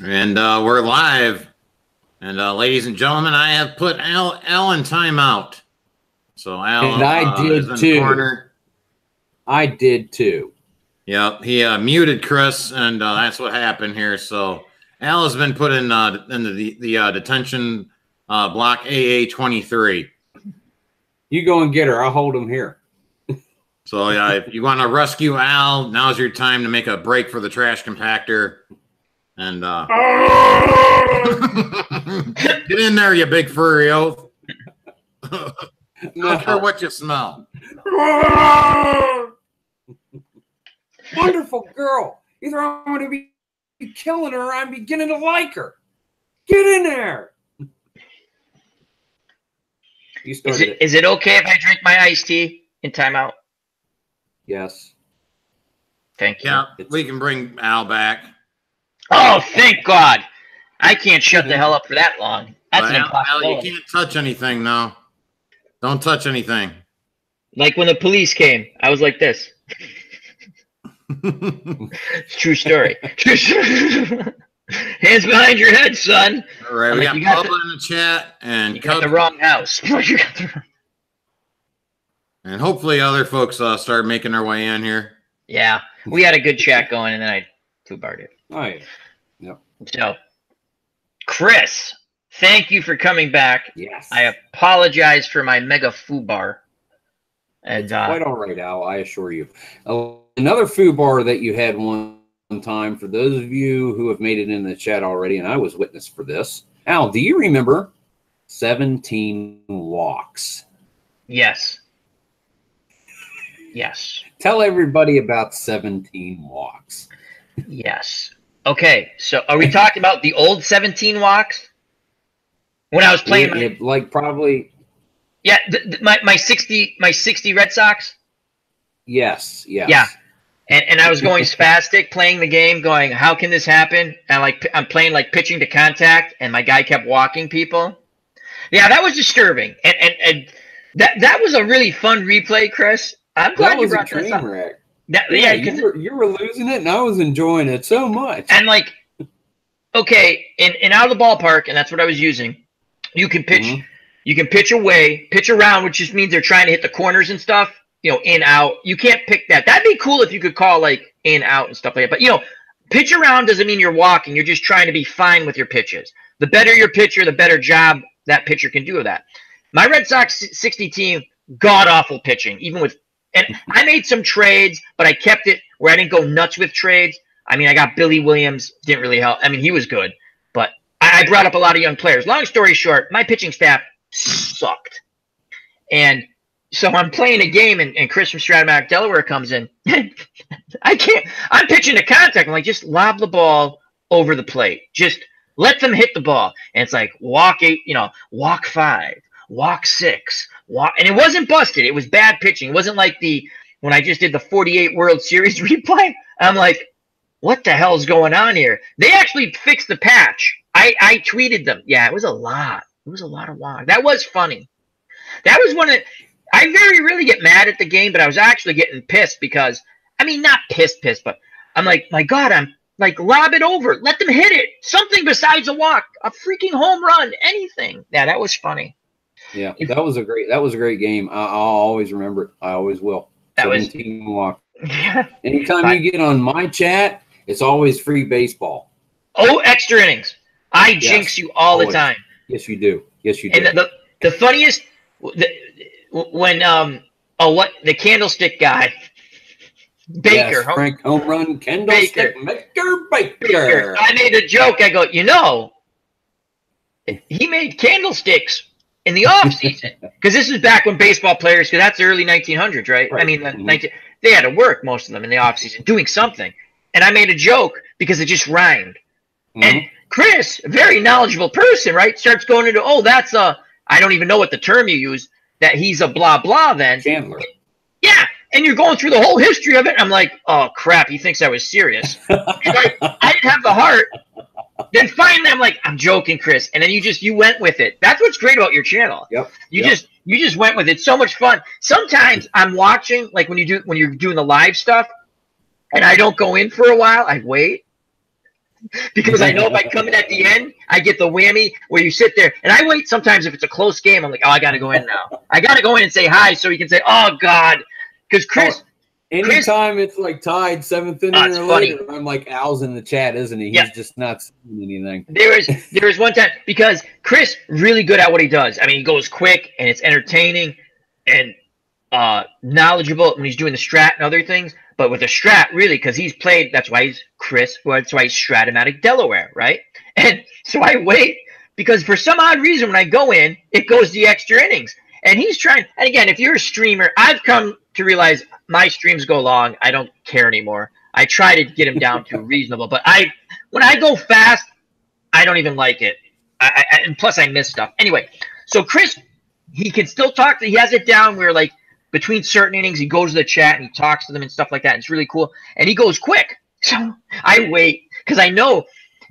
And we're live. And ladies and gentlemen, I have put Al in timeout. So Al and I did is in too. the corner. I did too. Yep, he muted Chris, and that's what happened here. So Al has been put in the detention block AA-23. You go and get her. I'll hold him here. So yeah, if you want to rescue Al, now's your time to make a break for the trash compactor. And get in there, you big furry oaf. I don't care what you smell. Wonderful girl. Either I'm going to be killing her or I'm beginning to like her. Get in there. You started it. Is it okay if I drink my iced tea in timeout? Yes. Thank you. Yeah, we can bring Al back. Oh, thank God. I can't shut the hell up for that long. That's an impossibility. Al, you can't touch anything now. Don't touch anything. Like when the police came, I was like this. It's true story. True story. Hands behind your head, son. All right, we got Bubba in the chat, and you got the wrong house. And hopefully other folks start making their way in here. Yeah, we had a good chat going, and then I foobarred it. Oh, yeah. Yep. So, Chris, thank you for coming back. Yes. I apologize for my mega foobar. And quite all right, Al, I assure you. Another foobar that you had one time, for those of you who have made it in the chat already, and I was witness for this. Al, do you remember 17 walks? Yes. Yes. Tell everybody about 17 walks. Yes. Okay, so are we talking about the old 17 walks? When I was playing like probably. Yeah, my 60 Red Sox. Yes. Yeah, and I was going spastic playing the game, going, how can this happen? And I'm playing like pitching to contact, and my guy kept walking people. Yeah, that was disturbing, and that was a really fun replay, Chris. I'm glad you brought that up. Wreck. Yeah, you were losing it, and I was enjoying it so much. And like, okay, in out of the ballpark, and that's what I was using. You can pitch. Mm-hmm. You can pitch away, pitch around, which just means they're trying to hit the corners and stuff. You know, in, out. You can't pick that. That'd be cool if you could call like in, out and stuff like that. But, you know, pitch around doesn't mean you're walking. You're just trying to be fine with your pitches. The better your pitcher, the better job that pitcher can do of that. My Red Sox 60 team, god-awful pitching. And I made some trades, but I kept it where I didn't go nuts with trades. I mean, I got Billy Williams. Didn't really help. I mean, he was good. But I brought up a lot of young players. Long story short, my pitching staff sucked. And so I'm playing a game, and Chris from Strat, Delaware comes in. I'm pitching to contact. I'm like, just lob the ball over the plate. Just let them hit the ball. And it's like, walk 8, walk 5, walk 6, walk. And it wasn't busted. It was bad pitching. It wasn't like when I just did the 48 World Series replay. I'm like, what the hell's going on here? They actually fixed the patch. I tweeted them. Yeah, it was a lot. It was a lot of walk. That was funny. That was one of I very rarely get mad at the game, but I was actually getting pissed because, I mean, not pissed, but I'm like, my God, I'm like, lob it over. Let them hit it. Something besides a walk, a freaking home run, anything. Yeah, that was funny. Yeah, that was a great game. I'll always remember it. I always will. That 17 walk. Anytime you get on my chat, it's always free baseball. Oh, extra innings. I jinx you all the time. Yes, you do. Yes, you do. And the funniest, when the candlestick guy, Baker, yes, Frank home run candlestick Baker. I made a joke. I go, he made candlesticks in the off season because this is back when baseball players, because that's the early 1900s, right? I mean, they had to work, most of them, in the off season doing something. And I made a joke because it just rhymed. Mm-hmm. And Chris, a very knowledgeable person, right, starts going into, that's I don't even know what the term you use, that he's a blah, blah then. Chandler. Yeah, and you're going through the whole history of it. I'm like, oh, crap, he thinks I was serious. I didn't have the heart. Then finally, I'm like, I'm joking, Chris. And then you went with it. That's what's great about your channel. Yep. You just went with it. So much fun. Sometimes I'm watching, like when you're doing the live stuff, and I don't go in for a while. I wait. because I know if I come in at the end, I get the whammy where you sit there. And I wait sometimes if it's a close game. I'm like, oh, I got to go in now. I got to go in and say hi so he can say, oh, God. Because Chris. Anytime it's like tied 7th inning or later, I'm like, Al's in the chat, isn't he? He's just not saying anything. There was one time because Chris really good at what he does. I mean, he goes quick and it's entertaining and knowledgeable when he's doing the strat and other things. But with the strat, really, because he's played, that's why he's Chris. That's why he's Stratomatic Delaware, right? And so I wait because for some odd reason when I go in, it goes the extra innings. And he's trying. And again, if you're a streamer, I've come to realize my streams go long. I don't care anymore. I try to get them down to reasonable. But when I go fast, I don't even like it. And plus, I miss stuff. Anyway, so Chris, he can still talk. He has it down where, like, between certain innings, he goes to the chat and he talks to them and stuff like that. And it's really cool. And he goes quick. So I wait because I know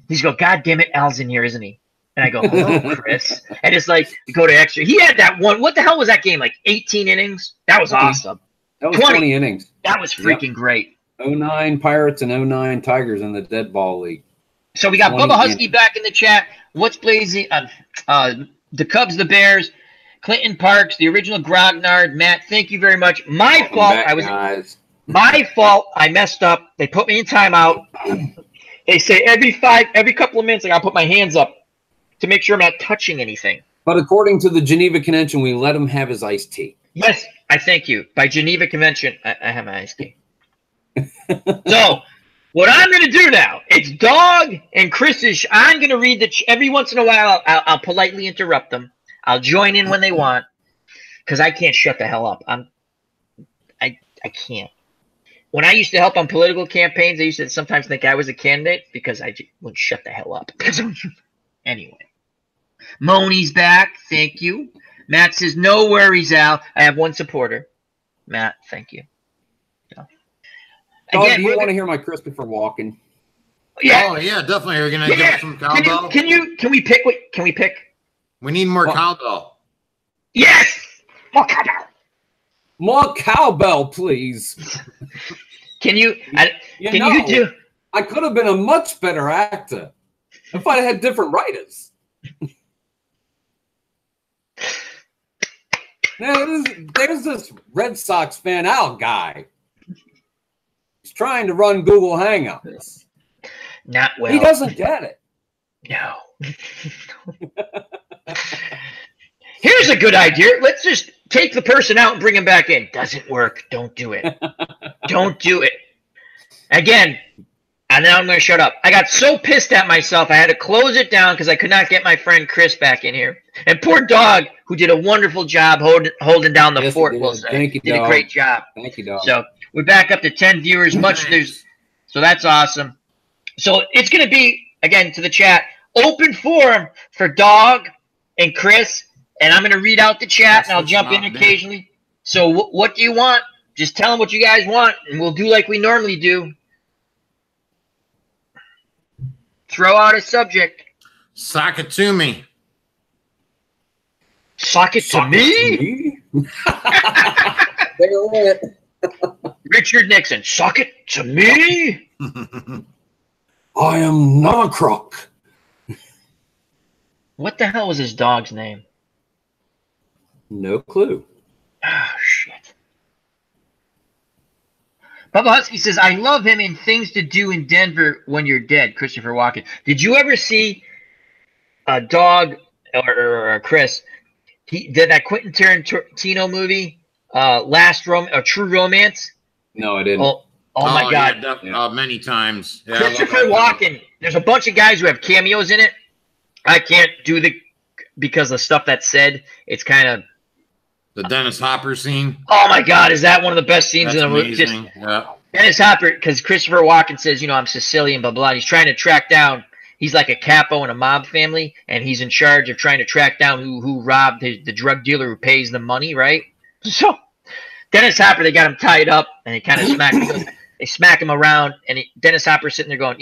he's going, God damn it, Al's in here, isn't he? And I go, hello, Chris. And it's like, you go to extra. He had that one. What the hell was that game? Like 18 innings? That was awesome. That was 20 innings. That was freaking great. 09 Pirates and 09 Tigers in the Dead Ball League. So we got Bubba Husky back in the chat. What's blazing? The Cubs, the Bears, Clinton Parks, the original Grognard. Matt, thank you very much. My fault. My fault. I messed up. They put me in timeout. They say every couple of minutes, I got to put my hands up to make sure I'm not touching anything. But according to the Geneva Convention, we let him have his iced tea. Yes, I thank you. By Geneva Convention, I have my iced tea. So, what I'm going to do now, it's Dawg and Chris's. I'm going to read every once in a while, I'll politely interrupt them. I'll join in when they want, because I can't shut the hell up. I can't. When I used to help on political campaigns, I used to sometimes think I was a candidate because I wouldn't shut the hell up. Anyway. Moni's back. Thank you. Matt says, no worries, Al. I have one supporter. Matt, thank you. So, again, do you want to hear my Christopher Walken? Yeah. Oh, yeah, definitely. You're going to give some cowbell? Can we pick? Can we pick? We need more cowbell. Yes! More cowbell. More cowbell, please. Can you do? I could have been a much better actor if I had different writers. Now, there's this Red Sox fan, Al guy. He's trying to run Google Hangouts. Not well. He doesn't get it. No. Here's a good idea. Let's just take the person out and bring him back in. Doesn't work. Don't do it. Don't do it. Again, and now I'm going to shut up. I got so pissed at myself, I had to close it down because I could not get my friend Chris back in here. And poor Dawg, who did a wonderful job holding down the fort, we'll say. Thank you, did a great job. Thank you, Dawg. So we're back up to 10 viewers. So that's awesome. So it's going to be, again, to the chat, open forum for Dawg and Chris. And I'm going to read out the chat, and I'll jump in occasionally. So what do you want? Just tell them what you guys want, and we'll do like we normally do. Throw out a subject. Sock it to me. Sock it to me? Richard Nixon, sock it to me? I am not a crook. What the hell was his dog's name? No clue. Oh, shit. Bubba Husky says, I love him in Things to Do in Denver When You're Dead, Christopher Walken. Did you ever see a Dawg or Chris? He did that Quentin Tarantino movie, True Romance? No, I didn't. Oh my God. Yeah, many times. Yeah, Christopher Walken. There's a bunch of guys who have cameos in it. I can't do because the stuff that's said, it's kind of. The Dennis Hopper scene. Oh my God, is that one of the best scenes in the movie? Yeah. Dennis Hopper, because Christopher Walken says, I'm Sicilian, blah, blah. He's trying to track down. He's like a capo in a mob family, and he's in charge of trying to track down who robbed the drug dealer who pays the money, right? So Dennis Hopper, they got him tied up, and they kind of smack him around, and Dennis Hopper's sitting there going,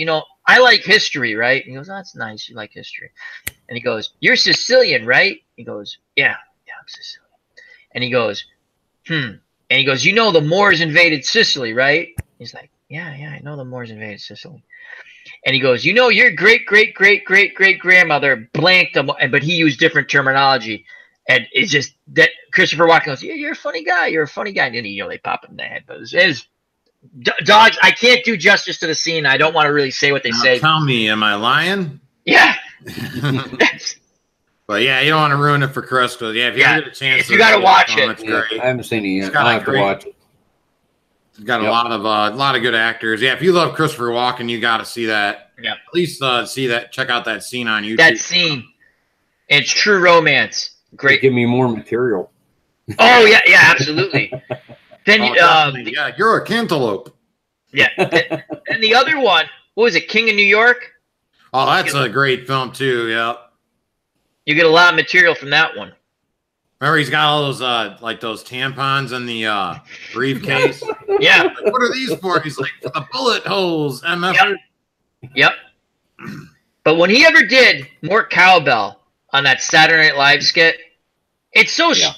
I like history, right? And he goes, oh, that's nice. You like history. And he goes, you're Sicilian, right? He goes, yeah, I'm Sicilian. And he goes, And he goes, the Moors invaded Sicily, right? He's like, Yeah, I know the Moors invaded Sicily. And he goes, your great-great-great-great-great-grandmother blanked them, but he used different terminology. And it's just that Christopher Walken goes, yeah, you're a funny guy. You're a funny guy. And they pop him in the head. But it's Dogs, I can't do justice to the scene. I don't want to really say what they say. Tell me, am I lying? Yeah. But yeah, you don't want to ruin it for Chris, because if you ever get a chance, you got to watch it. It's great. I haven't seen it yet. I have to watch it. It's got a lot of good actors. Yeah, if you love Christopher Walken, you got to see that. Yeah, at least see that. Check out that scene on YouTube. That scene, it's true romance. Great. Give me more material. Oh yeah, absolutely. Then yeah, you're a cantaloupe. Yeah, and the other one, what was it, King of New York? Oh, that's a great film too. Yeah, you get a lot of material from that one. Remember, he's got all those like those tampons in the briefcase. Yeah. Like, what are these for? He's like, for the bullet holes, MF. Yep. But when he ever did more cowbell on that Saturday Night Live skit, it's so. Yeah.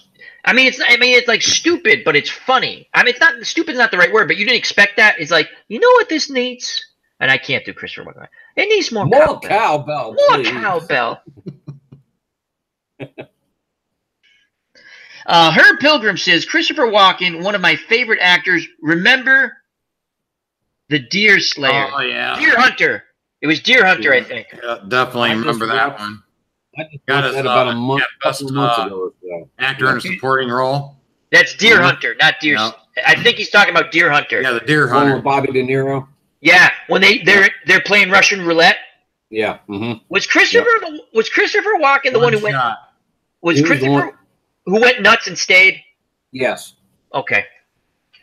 It's like stupid, but it's funny. It's not stupid's not the right word, but you didn't expect that. It's like, you know what this needs, and I can't do Christopher Walken. It needs more cowbell. More cowbell. Herb Pilgrim says, Christopher Walken, one of my favorite actors. Remember the Deer Slayer? Oh, yeah. Deer Hunter. It was Deer Hunter, I think. Yeah, definitely remember that one. I just got that about a month, couple months ago. Actor in a supporting role. That's Deer Hunter, not Deer. Yep. I think he's talking about Deer Hunter. Yeah, the Deer Hunter. With Bobby De Niro. Yeah, when they're playing Russian roulette. Yeah. Mm-hmm. Was Christopher Walken the one who went? Was Christopher who went nuts and stayed? Yes. Okay.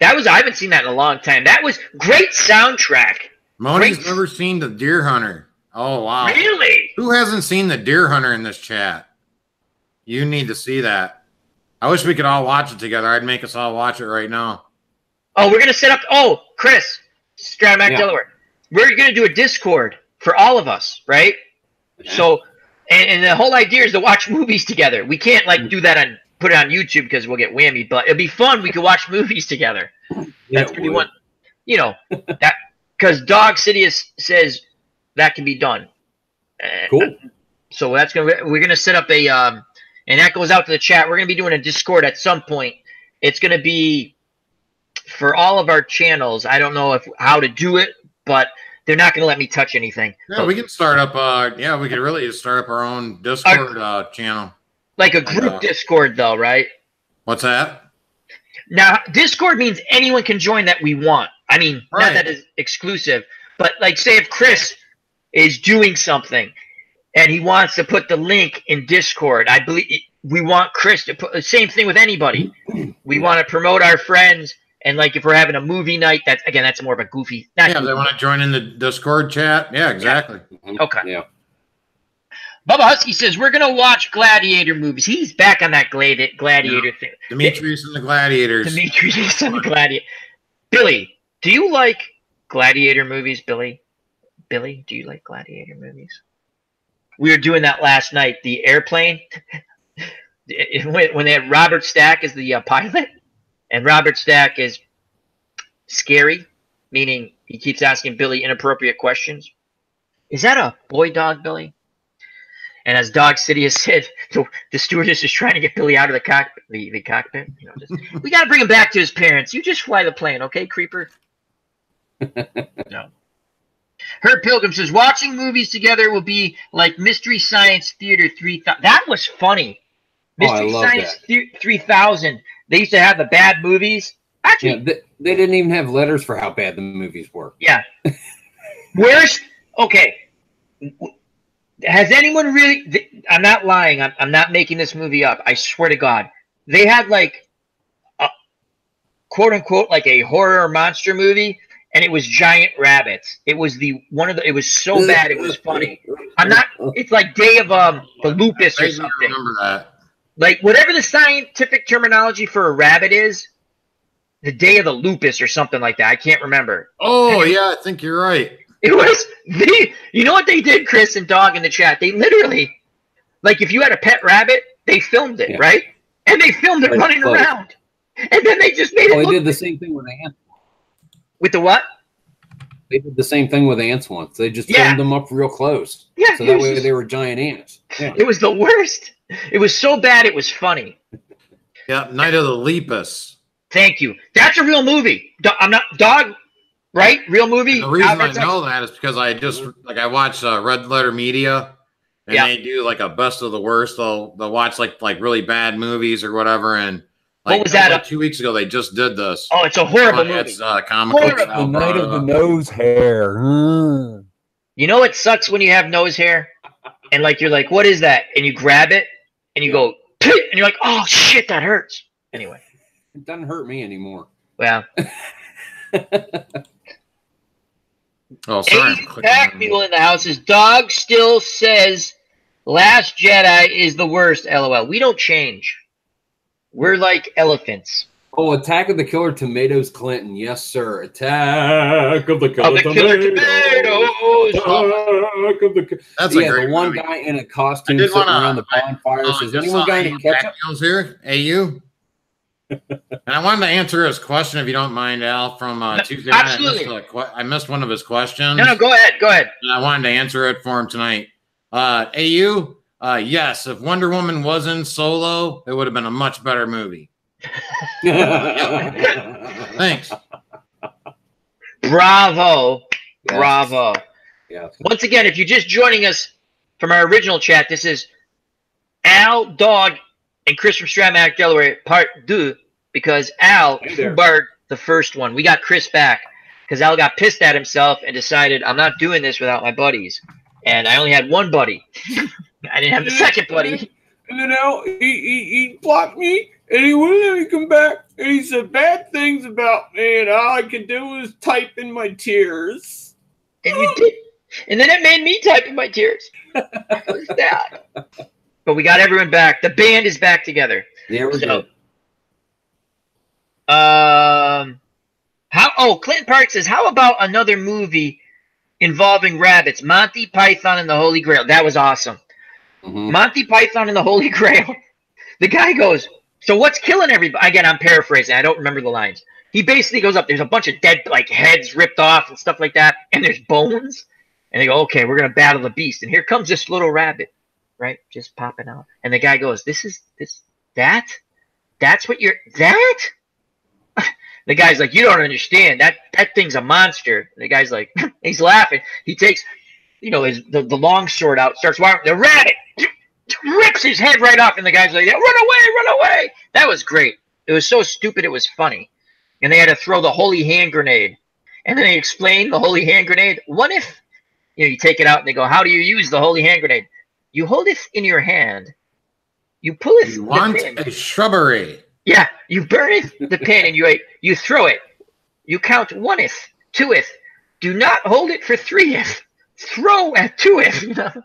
I haven't seen that in a long time. That was great soundtrack. Moni's never seen the Deer Hunter. Oh wow. Really? Who hasn't seen the Deer Hunter in this chat? You need to see that. I wish we could all watch it together. I'd make us all watch it right now. Oh, we're gonna set up Chris, Strat, Delaware. We're gonna do a Discord for all of us, right? Yeah. So and the whole idea is to watch movies together. We can't do that put it on YouTube because we'll get whammy, but it'd be fun. We could watch movies together. That's gonna be one. That because Dawg Sidious says that can be done. Cool. So we're gonna set up a and that goes out to the chat. We're gonna be doing a Discord at some point. It's gonna be for all of our channels. I don't know how to do it, but they're not gonna let me touch anything. Yeah, we can start up. We could really start up our own Discord channel. Like a group Discord, though, right? What's that? Now, Discord means anyone can join that we want. Not that is exclusive, but say if Chris is doing something and he wants to put the link in Discord, I believe we want Chris to put the same thing with anybody. We want to promote our friends, and if we're having a movie night, that's more of a goofy. They want to join in the Discord chat. Yeah, exactly. Yeah. Okay. Yeah. Bubba Husky says, we're going to watch Gladiator movies. He's back on that Gladiator thing. Demetrius and the Gladiators. Demetrius and the Gladiator. Billy, do you like Gladiator movies, Billy? Billy, do you like Gladiator movies? We were doing that last night. The airplane. When they had Robert Stack as the pilot. And Robert Stack is scary, meaning he keeps asking Billy inappropriate questions. Is that a boy dog, Billy? And as Dawg Sidious said, the stewardess is trying to get Billy out of the cockpit. The cockpit. We got to bring him back to his parents. You just fly the plane, okay, creeper? No. Herb Pilgrim says, watching movies together will be like Mystery Science Theater 3000. That was funny. Mystery Science 3000. They used to have the bad movies. Actually, they didn't even have letters for how bad the movies were. Yeah. Okay. Has anyone really? I'm not lying. I'm not making this movie up. I swear to God, they had a quote unquote a horror monster movie, and it was giant rabbits. It was it was so bad it was funny. I'm not. It's like Day of the Lupus or something. I remember that. Whatever the scientific terminology for a rabbit is, the Day of the Lupus or something like that. I can't remember. Oh yeah, I think you're right. It was you know what they did, Chris and Dawg in the chat? They literally, if you had a pet rabbit, they filmed it, right? And they filmed it running around. And then they just made it. They did the same thing with ants. With the what? They did the same thing with ants once. They just Yeah. filmed them up real close. Yeah, So it that was way just- they were giant ants. Yeah. It was the worst. It was so bad it was funny. Yeah, Night of the Lepus. Thank you. That's a real movie. I'm not Dawg, right? Real movie. And the reason I Red Sox- know that is because I just I watch Red Letter Media, and Yeah. they do like a best of the worst. They'll watch like really bad movies or whatever. And What was that? Like 2 weeks ago, they just did this. Oh, it's a horrible movie. It's comical. Horrible. The night of the nose hair. You know what sucks when you have nose hair, and like you're like, what is that? And you grab it, and you go, and you're like, oh shit, that hurts. Anyway, It doesn't hurt me anymore. well. Oh, sorry. I'm clicking Pack on- people in the house is Dawg still says Last Jedi is the worst. LOL. We don't change. We're like elephants. Oh, Attack of the Killer Tomatoes, Clinton. Yes, sir. Attack of the Of Killer the killer Tomatoes. tomatoes. Attack of the That's yeah, a great the one movie. guy in a I costume did sitting wanna- around the bonfire says, just anyone saw got any AU ketchup? Backfields here, AU. And I wanted to answer his question, if you don't mind, Al, from Tuesday night. Absolutely. I missed one of his questions. No, go ahead. Go ahead. And I wanted to answer it for him tonight. AU, yes, if Wonder Woman was in Solo, it would have been a much better movie. Thanks. Bravo. Yes. Bravo. Yeah. Once again, if you're just joining us from our original chat, this is Al, Dawg, and Chris from Strat, Delaware, part 2, because Al Hey there. barred the first one. We got Chris back because Al got pissed at himself and decided, I'm not doing this without my buddies. And I only had one buddy. I didn't have the second buddy. And then Al, he blocked me, and he wouldn't let me come back. And he said bad things about me, and all I could do was type in my tears. And you did. And then it made me type in my tears. What was that? But we got everyone back. The band is back together. There we So, go. Clinton Park says, how about another movie involving rabbits? Monty Python and the Holy Grail. That was awesome. Mhm. Monty Python and the Holy Grail. The guy goes, so what's killing everybody? Again, I'm paraphrasing. I don't remember the lines. He basically goes up. There's a bunch of dead, like, heads ripped off and stuff like that. And there's bones. And they go, okay, we're going to battle the beast. And here comes this little rabbit, right? Just popping out. And the guy goes, that's what you're, that? The guy's like, you don't understand. That thing's a monster. And the guy's like, he's laughing. He takes, the long sword out, starts walking. The rabbit rips his head right off. And the guy's like, run away, run away. That was great. It was so stupid, it was funny. And they had to throw the holy hand grenade. And then they explained the holy hand grenade. What if, you take it out and they go, how do you use the holy hand grenade? You hold it in your hand. You pull it. You want a shrubbery. Yeah, you burn it, the pin, and you throw it. You count 1th, 2th. Do not hold it for 3th. Throw at 2th.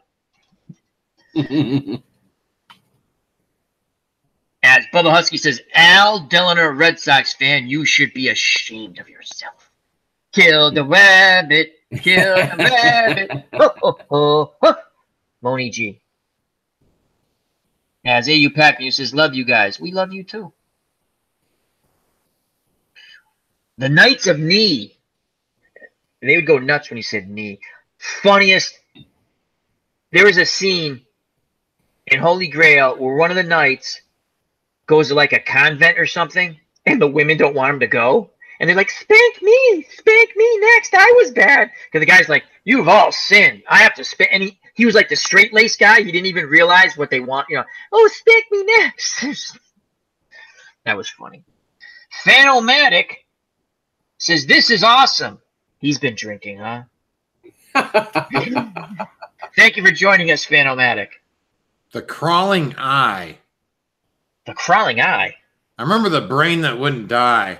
As Bubba Husky says, Al Delaware, Red Sox fan, you should be ashamed of yourself. Kill the rabbit. Kill the rabbit. Ho, ho, ho, ho. Moni G. As AU Pac says, love you guys. We love you too. The Knights of Knee. They would go nuts when he said knee. Funniest. There was a scene in Holy Grail where one of the knights goes to like a convent or something, and the women don't want him to go. And they're like, spank me next. I was bad. Because the guy's like, you've all sinned. I have to spank. And he was like the straight-laced guy. He didn't even realize what they want. Oh, spank me next. That was funny. Fanomatic says, this is awesome. He's been drinking, huh? Thank you for joining us, Fanomatic. The Crawling Eye. The Crawling Eye. I remember the brain that wouldn't die,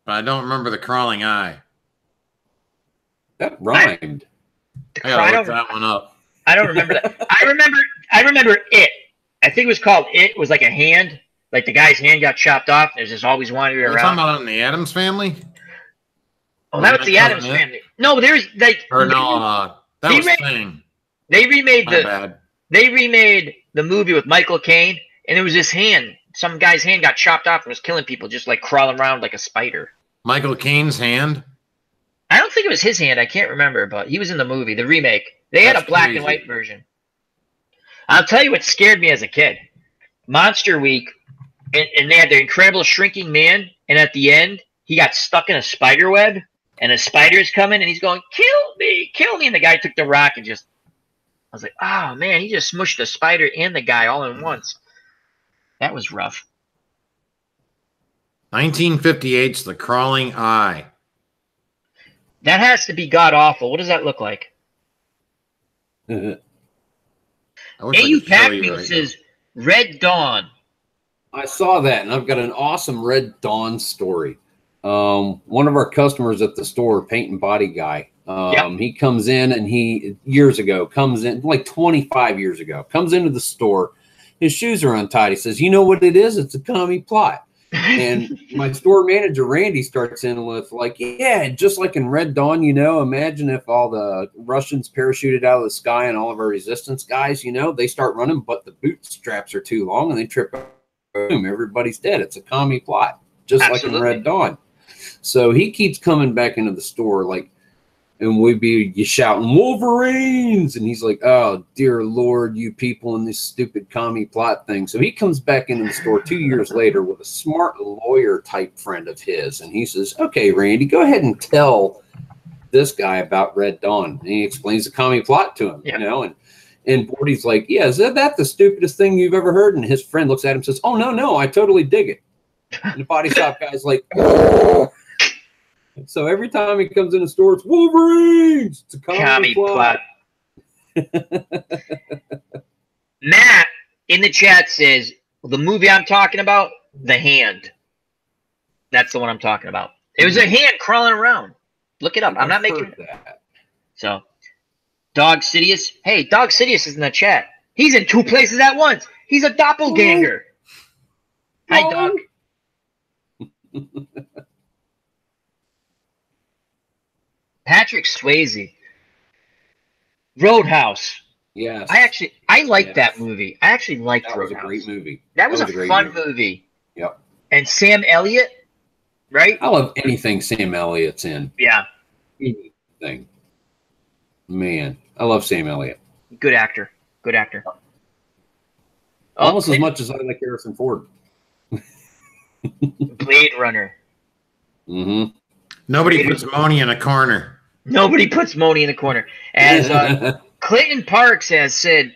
but I don't remember the Crawling Eye. That rhymed. I gotta look that one up. I don't remember that. I remember It. I think it was called It. It was like a hand. Like the guy's hand got chopped off. There's just always wandering You're around. talking about in the Addams Family? Oh, that was the Addams It? Family. No, there's like. Or no, that He was ra- Thing. They remade My bad. They remade the movie with Michael Caine, and it was this hand. Some guy's hand got chopped off and was killing people, just like crawling around like a spider. Michael Caine's hand? I don't think it was his hand. I can't remember, but he was in the movie, the remake. They had a black and white version. I'll tell you what scared me as a kid. Monster Week, and they had the Incredible Shrinking Man, and at the end, he got stuck in a spider web, and a spider's coming, and he's going, kill me, and the guy took the rock and just, I was like, oh, man, he just smushed the spider and the guy all in once. That was rough. 1958's The Crawling Eye. That has to be god-awful. What does that look like? AU Pac-Man says Red Dawn. I saw that, and I've got an awesome Red Dawn story. One of our customers at the store, paint and body guy, he comes in, and comes in like 25 years ago, comes into the store. His shoes are untied. He says, you know what it is? It's a commie plot. And my store manager, Randy, starts in with like, yeah, just like in Red Dawn, imagine if all the Russians parachuted out of the sky and all of our resistance guys, they start running, but the bootstraps are too long and they trip. Boom, everybody's dead. It's a commie plot, just like in Red Dawn. So he keeps coming back into the store, like, and we'd be shouting, Wolverines! And he's like, oh, dear Lord, you people in this stupid commie plot thing. So he comes back into the store 2 years later with a smart lawyer-type friend of his. And he says, okay, Randy, go ahead and tell this guy about Red Dawn. And he explains the commie plot to him, And Bordy's like, yeah, is that the stupidest thing you've ever heard? And his friend looks at him and says, oh, no, I totally dig it. And the body shop guy's like, oh. So every time he comes in the store, it's Wolverines. It's a commie plot. Matt in the chat says, the movie I'm talking about, The Hand. That's the one I'm talking about. It was a hand crawling around. Look it up. I'm not making that. So, Dawg Sidious. Hey, Dawg Sidious is in the chat. He's in two places at once. He's a doppelganger. Hi, Dawg. Patrick Swayze. Roadhouse. Yes. I liked that movie. I actually liked Roadhouse. That was a great movie. That was a fun movie. Yep. And Sam Elliott, right? I love anything Sam Elliott's in. Yeah. Anything. Man, I love Sam Elliott. Good actor. Almost as much as I like Harrison Ford. Blade Runner. Mm-hmm. Nobody puts Moni in a corner. As Clinton Parks has said,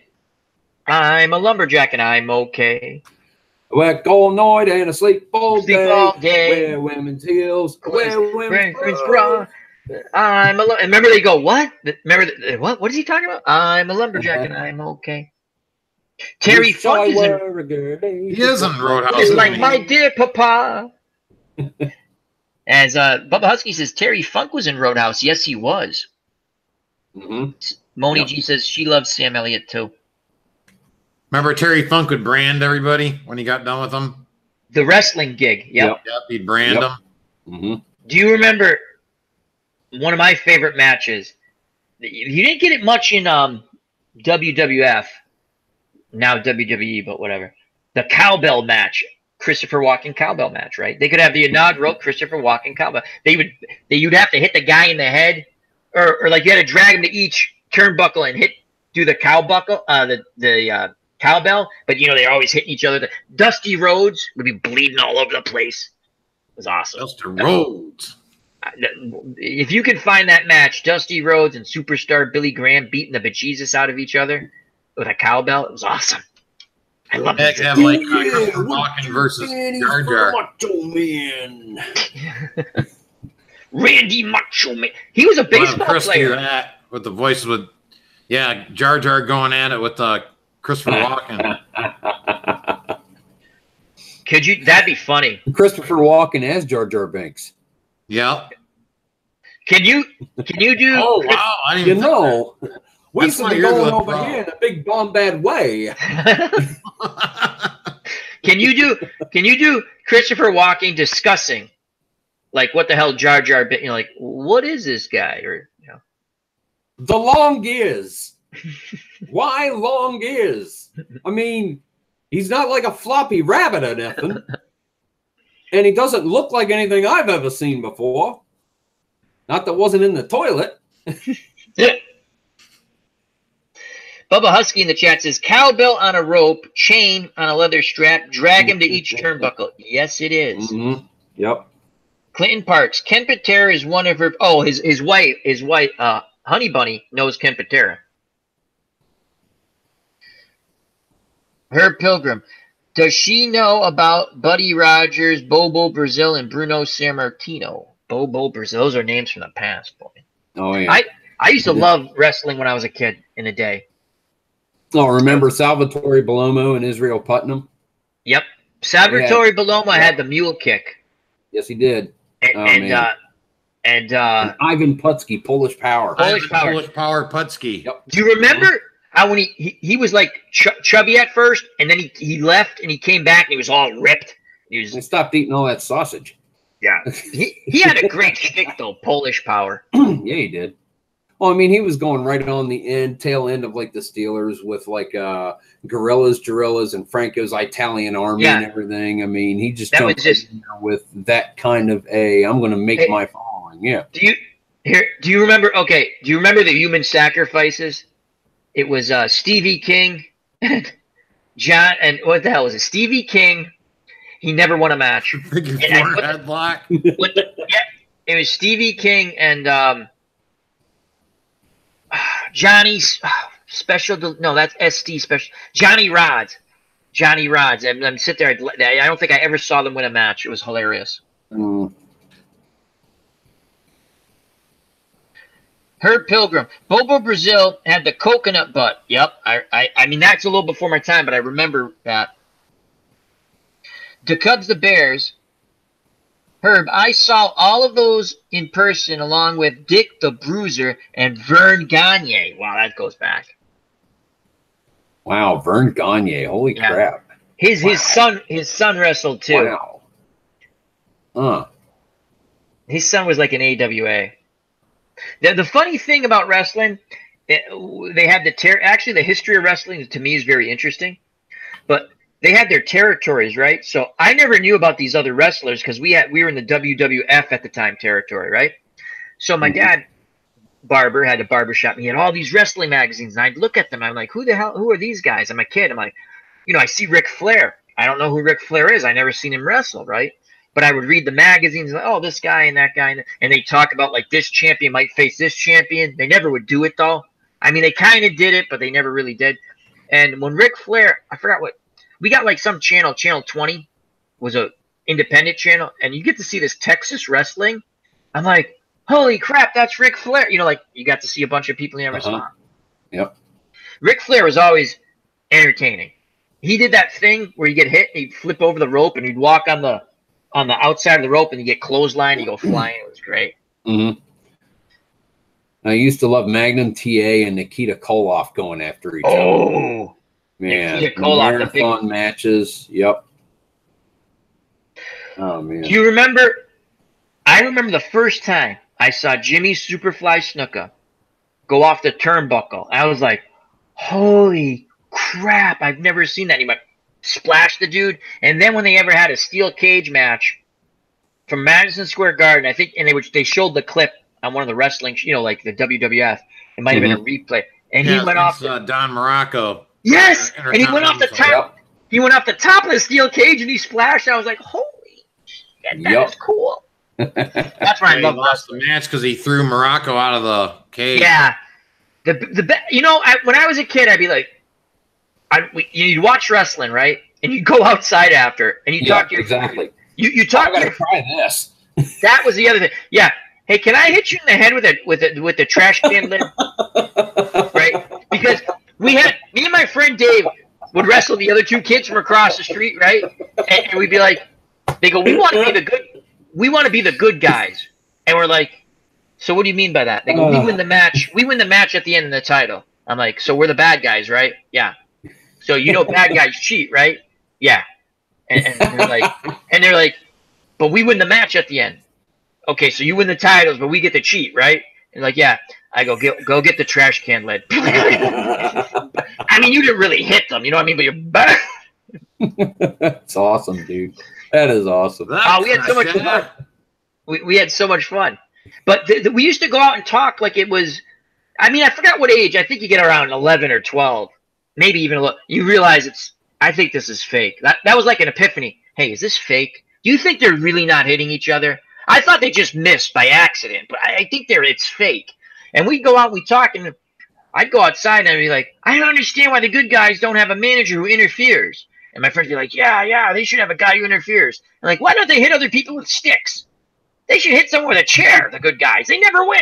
I'm a lumberjack and I'm okay. Work all night and sleep all day. Wear women's heels. Wear women's bra. Remember they go, what? What? What is he talking about? I'm a lumberjack and I'm okay. Terry Funk is in. He is in Roadhouse. It's like my dear papa. As Bubba Husky says, Terry Funk was in Roadhouse. Yes, he was. Mm-hmm. Moni G says she loves Sam Elliott too. Remember Terry Funk would brand everybody when he got done with them? The wrestling gig. Yep, he'd brand them. Mm-hmm. Do you remember one of my favorite matches? You didn't get it much in WWF, now WWE, but whatever. The cowbell match. Christopher Walken cowbell match, right? They could have the inaugural Christopher Walken cowbell. You'd have to hit the guy in the head, or like you had to drag him to each turnbuckle and do the cowbell, the cowbell. But they're always hitting each other. Dusty Rhodes would be bleeding all over the place. It was awesome. Dusty Rhodes. If you could find that match, Dusty Rhodes and superstar Billy Graham beating the bejesus out of each other with a cowbell, it was awesome. I love that. Have like Walken versus Jar Jar. Macho Man. Randy Macho Man. He was a baseball player. That with the voice Jar Jar going at it with Christopher Walken. That'd be funny. Christopher Walken as Jar Jar Binks. Yep. Can you do? Oh wow! I didn't know. We used to be going over here in a big bombad way. Can you do Christopher Walken discussing like what the hell Jar Jar like what is this guy or the long is why long is I mean he's not like a floppy rabbit or nothing, and he doesn't look like anything I've ever seen before. Not that wasn't in the toilet. Bubba Husky in the chat says, cowbell on a rope, chain on a leather strap, drag him to each turnbuckle. Yes, it is. Mm-hmm. Yep. Clinton Parks. Ken Patera is one of her. Oh, his wife, Honey Bunny knows Ken Patera. Herb Pilgrim. Does she know about Buddy Rogers, Bobo Brazil, and Bruno Sammartino? Bobo Brazil. Those are names from the past, boy. Oh, yeah. I used to love wrestling when I was a kid in the day. Oh, remember Salvatore Bellomo and Israel Putnam? Yep. Salvatore Bellomo had the mule kick. Yes, he did. And Ivan Putski, Polish Power. Polish Power Putski. Yep. Do you remember how when he was like chubby at first, and then he left and he came back and he was all ripped? He stopped eating all that sausage. Yeah. he had a great shtick though, Polish Power. Yeah, he did. Well, I mean, he was going right on the tail end of like the Steelers with like Guerrillas, and Franco's Italian Army and everything. I mean, he just jumped in there with that kind of I'm going to make my following. Yeah. Do you remember? Okay. Do you remember the human sacrifices? It was Stevie King and John, and what the hell was it? Stevie King. He never won a match. Headlock. It was Stevie King and Johnny's special. No, that's SD special. Johnny Rods. I'm sitting there. I don't think I ever saw them win a match. It was hilarious. Herb Pilgrim. Bobo Brazil had the coconut butt. Yep. I mean, that's a little before my time, but I remember that. The Cubs, the Bears. Herb, I saw all of those in person along with Dick the Bruiser and Vern Gagne. Wow, that goes back. Wow, Vern Gagne. Holy crap. His son wrestled too. Wow. His son was like an AWA. The funny thing about wrestling, they have actually the history of wrestling to me is very interesting. But they had their territories, right? So I never knew about these other wrestlers because we were in the WWF at the time territory, right? So my dad, barber, had a barbershop. And he had all these wrestling magazines, and I'd look at them. I'm like, who are these guys? I'm a kid. I'm like, I see Ric Flair. I don't know who Ric Flair is. I never seen him wrestle, right? But I would read the magazines, like, oh, this guy and that guy, and they talk about like this champion might face this champion. They never would do it though. I mean, they kind of did it, but they never really did. And when Ric Flair, I forgot what. We got like some channel 20 was a independent channel, and you get to see this Texas wrestling. I'm like, holy crap, that's Ric Flair. Like you got to see a bunch of people you never saw. Yep. Ric Flair was always entertaining. He did that thing where you get hit, and he'd flip over the rope, and he'd walk on the outside of the rope, and you get clothesline, you go flying. It was great. Mm-hmm. I used to love Magnum TA and Nikita Koloff going after each other. Oh. Man, marathon matches. Yep. Oh man. Do you remember? I remember the first time I saw Jimmy Superfly Snuka go off the turnbuckle. I was like, "Holy crap! I've never seen that." Anybody splash the dude, and then when they ever had a steel cage match from Madison Square Garden, I think, and they showed the clip on one of the wrestling, like the WWF. It might have been a replay, and he went off. Don Morocco. Yes, and he went off the top. Yep. He went off the top of the steel cage and he splashed. I was like, "Holy shit, that is cool." That's why I love lost the match because he threw Morocco out of the cage. Yeah, when I was a kid, I'd be like, you'd watch wrestling, right? And you'd go outside after, and you talk to your exactly. You talk. I gotta try this. That was the other thing. Yeah. Hey, can I hit you in the head with the trash can lid? Right? Because me and my friend Dave would wrestle the other two kids from across the street, right? And we'd be like, they go, we want to be the good guys. And we're like, so what do you mean by that? They go, we win the match. We win the match at the end of the title. I'm like, so we're the bad guys, right? Yeah. So bad guys cheat, right? Yeah. And they're like, but we win the match at the end. Okay, so you win the titles, but we get to cheat, right? And like, yeah. I go get the trash can lid. I mean, you didn't really hit them, you know what I mean? But you're better. That's awesome, dude. That is awesome. We had so much fun. We had so much fun. But we used to go out and talk like it was. I mean, I forgot what age. I think you get around 11 or 12, maybe even a little. You realize it's. I think this is fake. That was like an epiphany. Hey, is this fake? Do you think they're really not hitting each other? I thought they just missed by accident, but I think it's fake. And we'd go out, we talk, and I'd go outside and I'd be like, I don't understand why the good guys don't have a manager who interferes. And my friends would be like, yeah, they should have a guy who interferes. And like, why don't they hit other people with sticks? They should hit someone with a chair, the good guys. They never win.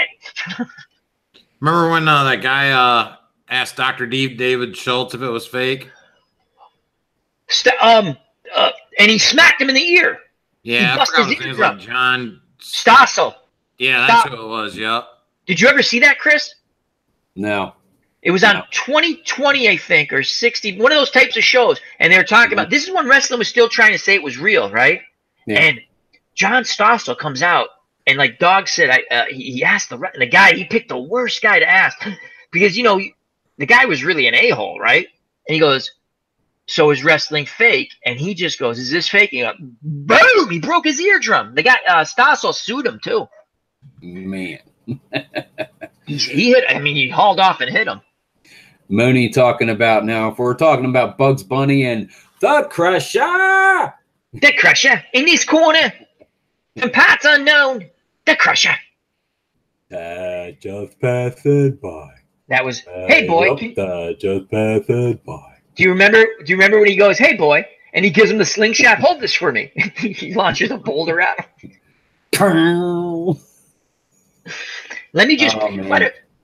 Remember when that guy asked Dr. David Schultz if it was fake? And he smacked him in the ear. Yeah, I forgot his name, like John Stossel. Yeah, that's who it was. Yep. Did you ever see that, Chris? No. It was on 2020, I think, or 60, one of those types of shows. And they were talking about, this is when wrestling was still trying to say it was real, right? Yeah. And John Stossel comes out, and like Dawg said, he asked the guy, he picked the worst guy to ask. Because, you know, the guy was really an a-hole, right? And he goes, so is wrestling fake? And he just goes, is this fake? And boom! He broke his eardrum. The guy, Stossel sued him, too. Man. He hit, I mean, he hauled off and hit him. Moni talking about now, if we're talking about Bugs Bunny and the Crusher. The Crusher in this corner. From parts unknown. The Crusher. Just passing by. That was, hey, boy. Just passing by. Do you remember when he goes, hey, boy, and he gives him the slingshot? Hold this for me. He launches a boulder at him. Let me just,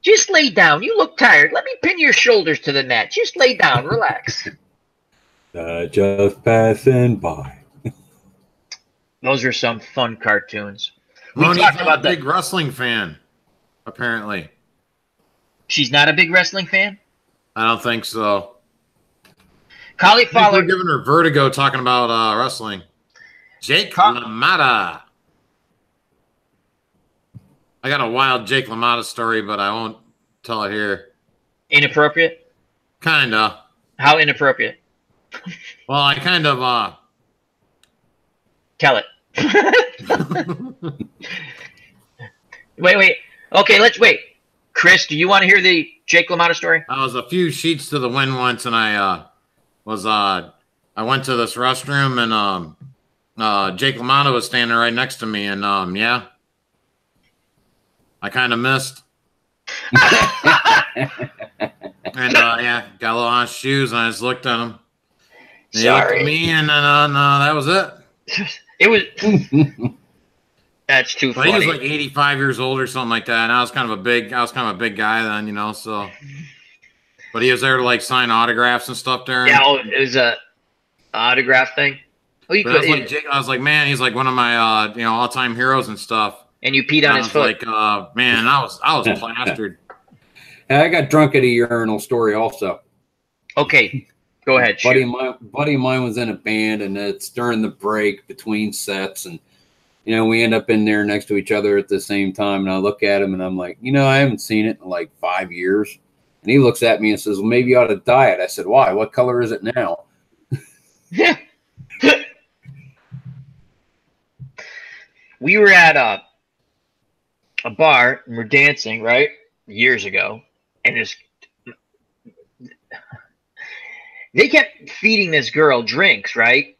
just lay down. You look tired. Let me pin your shoulders to the mat. Just lay down. Relax. Just passing by. Those are some fun cartoons. Moni's not a big wrestling fan, apparently. She's not a big wrestling fan? I don't think so. Cauliflower. We're giving her vertigo talking about wrestling. Jake LaMotta. I got a wild Jake LaMotta story, but I won't tell it here. Inappropriate? Kinda. How inappropriate? Well, I kind of Tell it. Wait. Okay, let's wait. Chris, do you want to hear the Jake LaMotta story? I was a few sheets to the wind once, and I went to this restroom, and Jake LaMotta was standing right next to me, and yeah, I kind of missed. And yeah, got a little on his shoes, and I just looked at him. And he looked at me, and then that was it. It was. That's too funny. He was like 85 years old or something like that, and I was kind of a big guy then, you know. So, but he was there to like sign autographs and stuff there. Yeah, it was a autograph thing. Well, I was like, man, he's like one of my all-time heroes and stuff. And you peed on his foot. Like, man, I was plastered. I got drunk at a urinal story also. Okay, go ahead. Buddy of mine was in a band, and it's during the break between sets, and you know, we end up in there next to each other at the same time, and I look at him, and I'm like, you know, I haven't seen it in like 5 years. And he looks at me and says, well, maybe you ought to dye it. I said, why? What color is it now? Yeah. We were at a bar, and we're dancing, right? Years ago. And they kept feeding this girl drinks, right?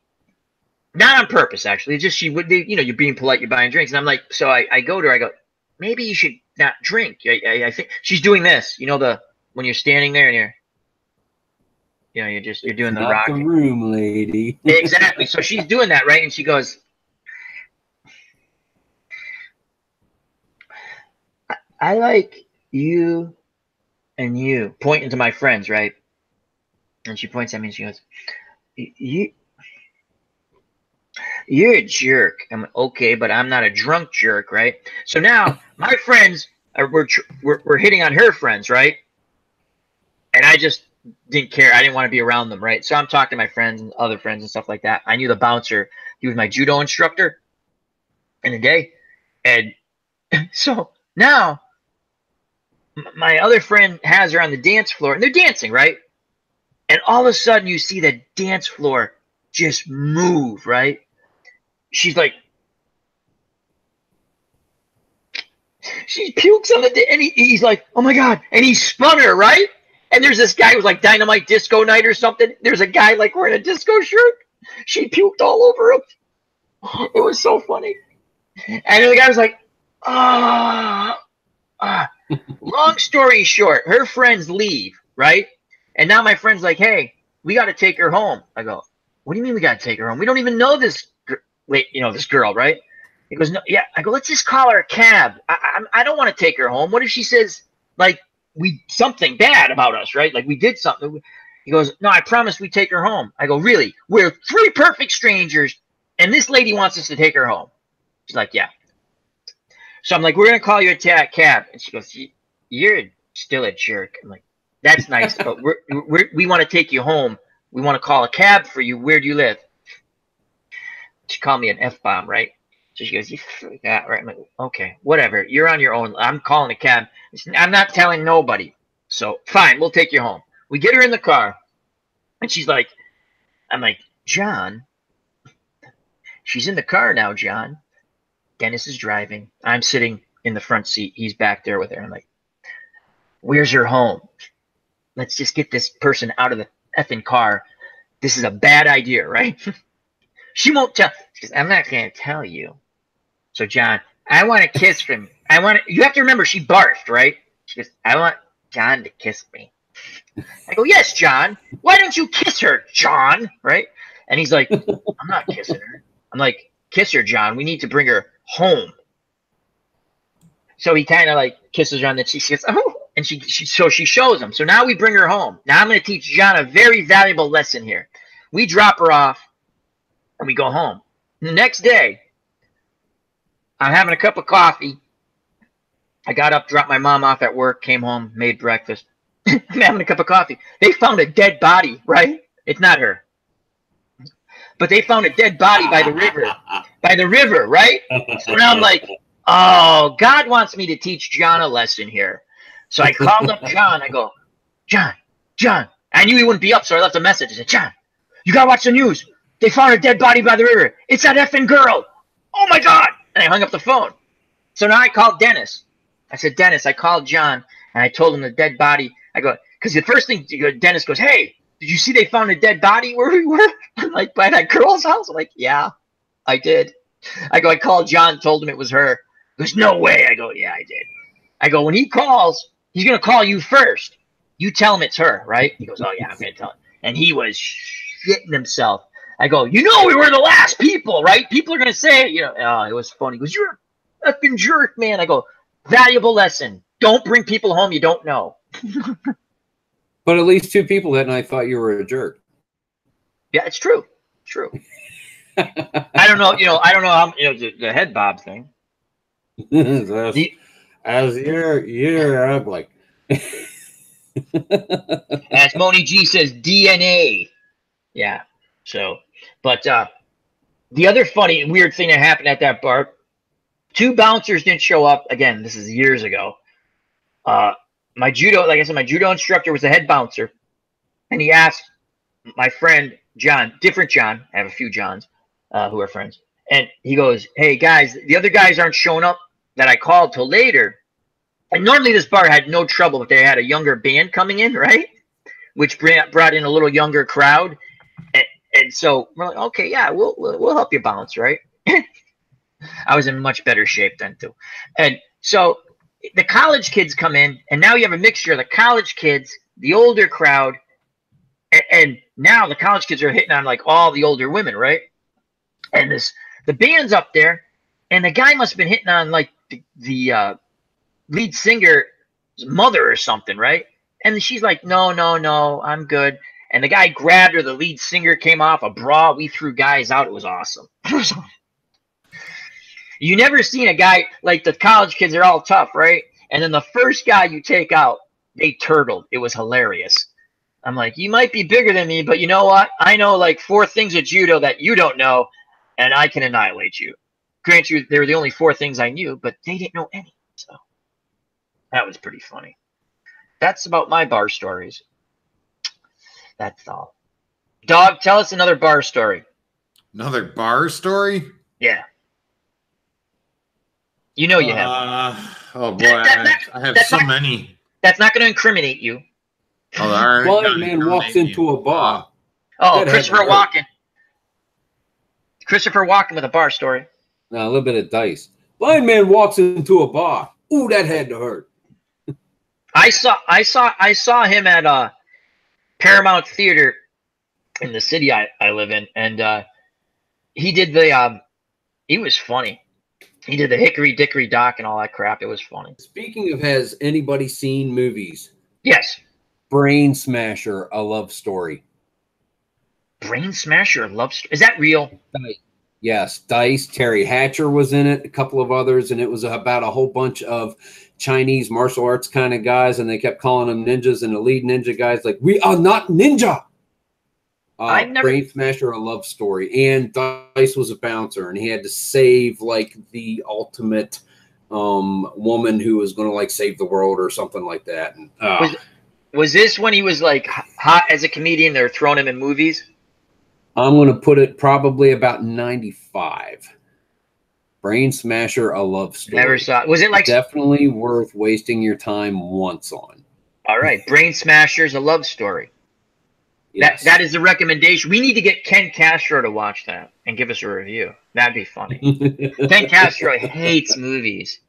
Not on purpose, actually. It's just you're being polite, you're buying drinks. And I'm like, so I go to her, I go, maybe you should not drink. I think she's doing this, when you're standing there and you're doing the rock. Not the room, lady. Exactly. So she's doing that, right? And she goes, I like you and you, pointing to my friends, right? And she points at me and she goes, you're a jerk. I'm like, okay, but I'm not a drunk jerk, right? So now my friends we're hitting on her friends, right? And I just didn't care. I didn't want to be around them, right? So I'm talking to my friends and other friends and stuff like that. I knew the bouncer. He was my judo instructor in the day. And so now my other friend has her on the dance floor, and they're dancing, right? And all of a sudden you see the dance floor just move, right? She's like, She pukes on the, and he's like, oh my God. And he spun her, right? And there's this guy who's like Dynamite Disco Night or something. There's a guy like wearing a disco shirt. She puked all over him. It was so funny. And the guy was like, long story short, her friends leave, right? And now my friend's like, hey, we got to take her home. I go, what do you mean we got to take her home? We don't even know this, this girl, right? He goes, no, yeah. I go, let's just call her a cab. I don't want to take her home. What if she says, like, something bad about us, right? Like we did something. He goes, no, I promise we take her home. I go, really? We're three perfect strangers, and this lady wants us to take her home. She's like, yeah. So I'm like, we're going to call you a cab. And she goes, you're still a jerk. I'm like, that's nice, but we want to take you home. We want to call a cab for you. Where do you live? She called me an F-bomb, right? So she goes, you forgot, right? I'm like, okay, whatever. You're on your own. I'm calling a cab. I'm not telling nobody. So fine, we'll take you home. We get her in the car, and she's like, I'm like, John, she's in the car now, John. Dennis is driving. I'm sitting in the front seat. He's back there with her. I'm like, where's her home? Let's just get this person out of the effing car. This is a bad idea, right? She won't tell. She goes, I'm not going to tell you. So, John, I want a kiss from you have to remember she barfed, right? She goes, I want John to kiss me. I go, yes, John. Why don't you kiss her, John? Right? And he's like, I'm not kissing her. I'm like, kiss her, John. We need to bring her home. So he kind of like kisses her on the cheek. She goes, oh. And she shows him. So now we bring her home. Now I'm going to teach John a very valuable lesson here. We drop her off and we go home. The next day, I'm having a cup of coffee. I got up, dropped my mom off at work, came home, made breakfast. I'm having a cup of coffee. They found a dead body, right? It's not her. But they found a dead body by the river. By the river, right? So now I'm like, oh, God wants me to teach John a lesson here. So I called up John. I go, John. I knew he wouldn't be up, so I left a message. I said, John, you got to watch the news. They found a dead body by the river. It's that effing girl. Oh, my God. And I hung up the phone. So now I called Dennis. I said, Dennis, I called John, and I told him the dead body. I go, because the first thing, Dennis goes, hey, did you see they found a dead body where we were? I'm like, by that girl's house? I'm like, yeah, I did. I go, I called John, told him it was her. He goes, no way. I go, yeah, I did. I go, when he calls, he's going to call you first. You tell him it's her, right? He goes, oh, yeah, I'm going to tell him. And he was shitting himself. I go, we were the last people, right? People are going to say, oh, it was funny. He goes, you're a effing jerk, man. I go, valuable lesson. Don't bring people home you don't know. But at least two people that night thought you were a jerk. Yeah, it's true. It's true. I don't know, I don't know how, the head bob thing. As you're like. As Moni G says, DNA. Yeah. So, but the other funny and weird thing that happened at that bar, two bouncers didn't show up. Again, this is years ago. My judo, like I said, my judo instructor was the head bouncer, and he asked my friend John, different John, I have a few Johns who are friends, and he goes, hey guys, the other guys aren't showing up that I called till later. And normally this bar had no trouble, but they had a younger band coming in, right? Which brought in a little younger crowd. And so we're like, okay, yeah, we'll help you bounce, right? I was in much better shape then too. And so the college kids come in, and now you have a mixture of the college kids, the older crowd, and now the college kids are hitting on like all the older women, right? And the band's up there, and the guy must have been hitting on like the lead singer's mother or something, right? And she's like, no, I'm good. And the guy grabbed her. The lead singer came off a bra. We threw guys out. It was awesome. You never seen a guy like the college kids are all tough, right? And then the first guy you take out, they turtled. It was hilarious. I'm like, you might be bigger than me, but you know what? I know like 4 things of judo that you don't know, and I can annihilate you. Grant you, they were the only 4 things I knew, but they didn't know any. So that was pretty funny. That's about my bar stories. That's all. Dawg, tell us another bar story. Another bar story? Yeah. You know you have. Oh boy, I have so many. That's not going to incriminate you. Oh, all right. Blind man walks into a bar. Oh, That Christopher had to hurt. Walken. Christopher Walken with a bar story. Now, a little bit of dice. Blind man walks into a bar. Ooh, that had to hurt. I saw him at Paramount Theater in the city I live in, and he did the he was funny. He did the Hickory Dickory Dock and all that crap. It was funny. Speaking of, has anybody seen movies? Yes. Brain Smasher, A Love Story. Brain Smasher, Love Story. Is that real? Yes, Dice, Terry Hatcher was in it, a couple of others, and it was about a whole bunch of Chinese martial arts kind of guys, and they kept calling them ninjas, and the lead ninja guys like, we are not ninja. Brain Smasher, A Love Story, and Dice was a bouncer, and he had to save like the ultimate woman who was going to like save the world or something like that. And was this when he was like hot as a comedian? They're throwing him in movies. I'm going to put it probably about 95. Brain Smasher, A Love Story. Never saw it. Was it like definitely worth wasting your time once on? All right, Brain Smasher's A Love Story. Yes. That is the recommendation. We need to get Ken Castro to watch that and give us a review. That'd be funny. Ken Castro hates movies.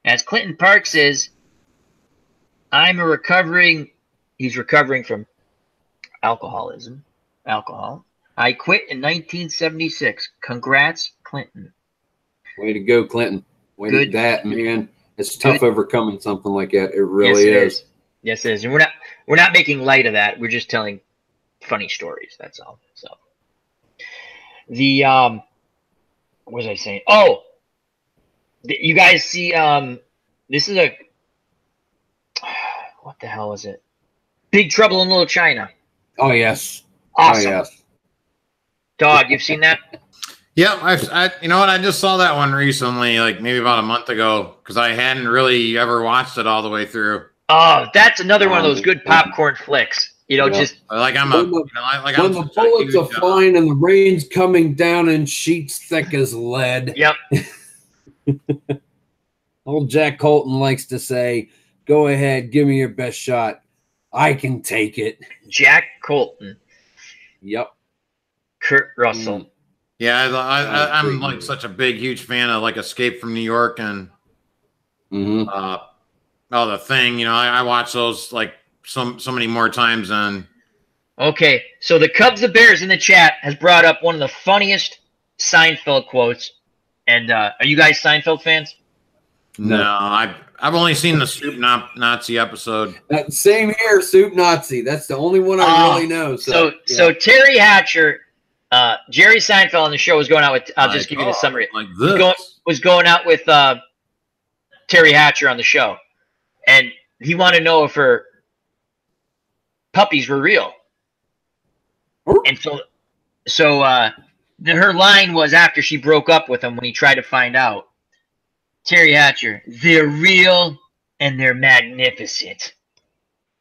As Clinton Park says, he's recovering from alcohol. I quit in 1976. Congrats, Clinton. Way to go, Clinton. Way to that, man. It's tough overcoming something like that. It really is. Yes, it is. And we're not making light of that. We're just telling funny stories. That's all. So the what was I saying? Oh, you guys see this is a what the hell is it? Big Trouble in Little China. Oh yes. Awesome. Oh, yes. Dog, you've seen that? Yeah, I you know what? I just saw that one recently, like maybe about a month ago, because I hadn't really ever watched it all the way through. Oh, that's another one of those good popcorn flicks. You know, just like I'm when the bullets are flying and the rain's coming down in sheets thick as lead. Yep. Old Jack Colton likes to say, "Go ahead, give me your best shot. I can take it." Jack Colton. Yep. Kurt Russell. Yeah, I'm like such a huge fan of like Escape from New York and The Thing. You know, I watch those like so many more times than. Okay, so the Cubs the Bears in the chat has brought up one of the funniest Seinfeld quotes. And are you guys Seinfeld fans? No, I've only seen the Soup Nazi episode. Same here, Soup Nazi. That's the only one I really know. So Terry Hatcher, Jerry Seinfeld on the show was going out with. I'll just give you the summary. Like this. Was going out with Terry Hatcher on the show, and he wanted to know if her puppies were real. And so her line was after she broke up with him when he tried to find out. Terry Hatcher, they're real and they're magnificent.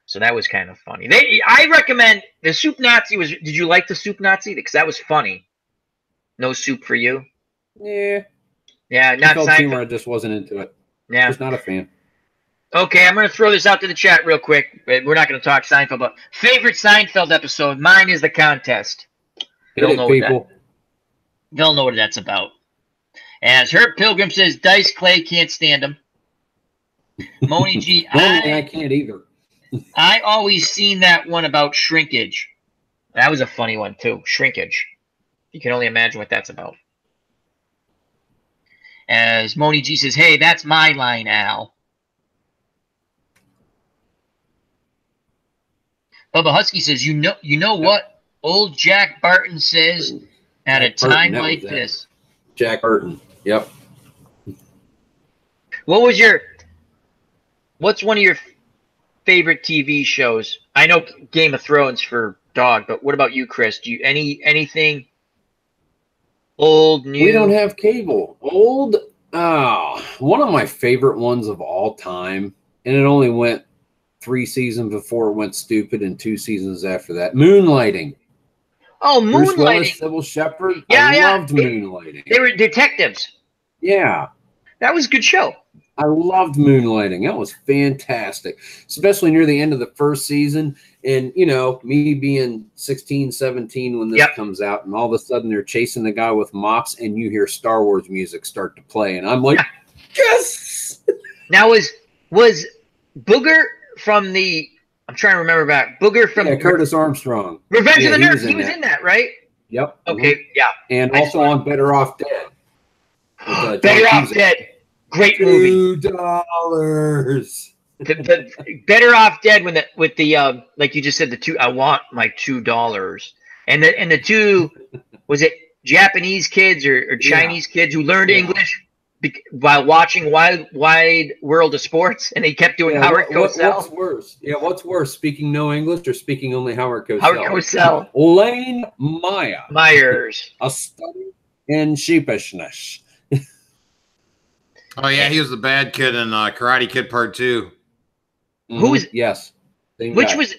So that was kind of funny. I recommend the Soup Nazi was. Did you like the Soup Nazi? Because that was funny. No soup for you. Yeah. Yeah, not Seinfeld. Humor, I just wasn't into it. Yeah, just not a fan. Okay, I'm going to throw this out to the chat real quick. We're not going to talk Seinfeld, but favorite Seinfeld episode. Mine is the contest. They'll know what that's about. As Herb Pilgrim says, Dice Clay can't stand him. Moni G, I can't either. I always seen that one about shrinkage. That was a funny one too. Shrinkage. You can only imagine what that's about. As Moni G says, hey, that's my line, Al. Bubba Husky says, you know what old Jack Barton says at a time like this. Jack Burton. Yep. What's one of your favorite TV shows? I know Game of Thrones for Dog, but what about you, Chris? Do you anything old, new? We don't have cable. Old. One of my favorite ones of all time, and it only went 3 seasons before it went stupid, and 2 seasons after that. Moonlighting. Oh, Moonlighting. Bruce Willis, Sybil Shepherd. Yeah, I loved Moonlighting. They were detectives. Yeah. That was a good show. I loved Moonlighting. That was fantastic, especially near the end of the first season. And, you know, me being 16, 17 when this comes out, and all of a sudden they're chasing the guy with mops, and you hear Star Wars music start to play. And I'm like, yes! Now, was Booger from the, I'm trying to remember back, Booger from Curtis Armstrong. Revenge of the Nerds. He was in that, right? Yep. Okay, yeah. And also on Better Off Dead. With, Better Off Dead. Great movie. $2. The Better Off Dead with the like you just said, the two, I want my $2. And the two, was it Japanese kids or Chinese kids who learned English while watching Wide World of Sports, and they kept doing Howard Cosell? What's worse? Yeah, what's worse, speaking no English or speaking only Howard Cosell? Howard Cosell. Lane Myers. A study in sheepishness. Oh yeah, he was the bad kid in Karate Kid Part 2. Who was? Yes. Who was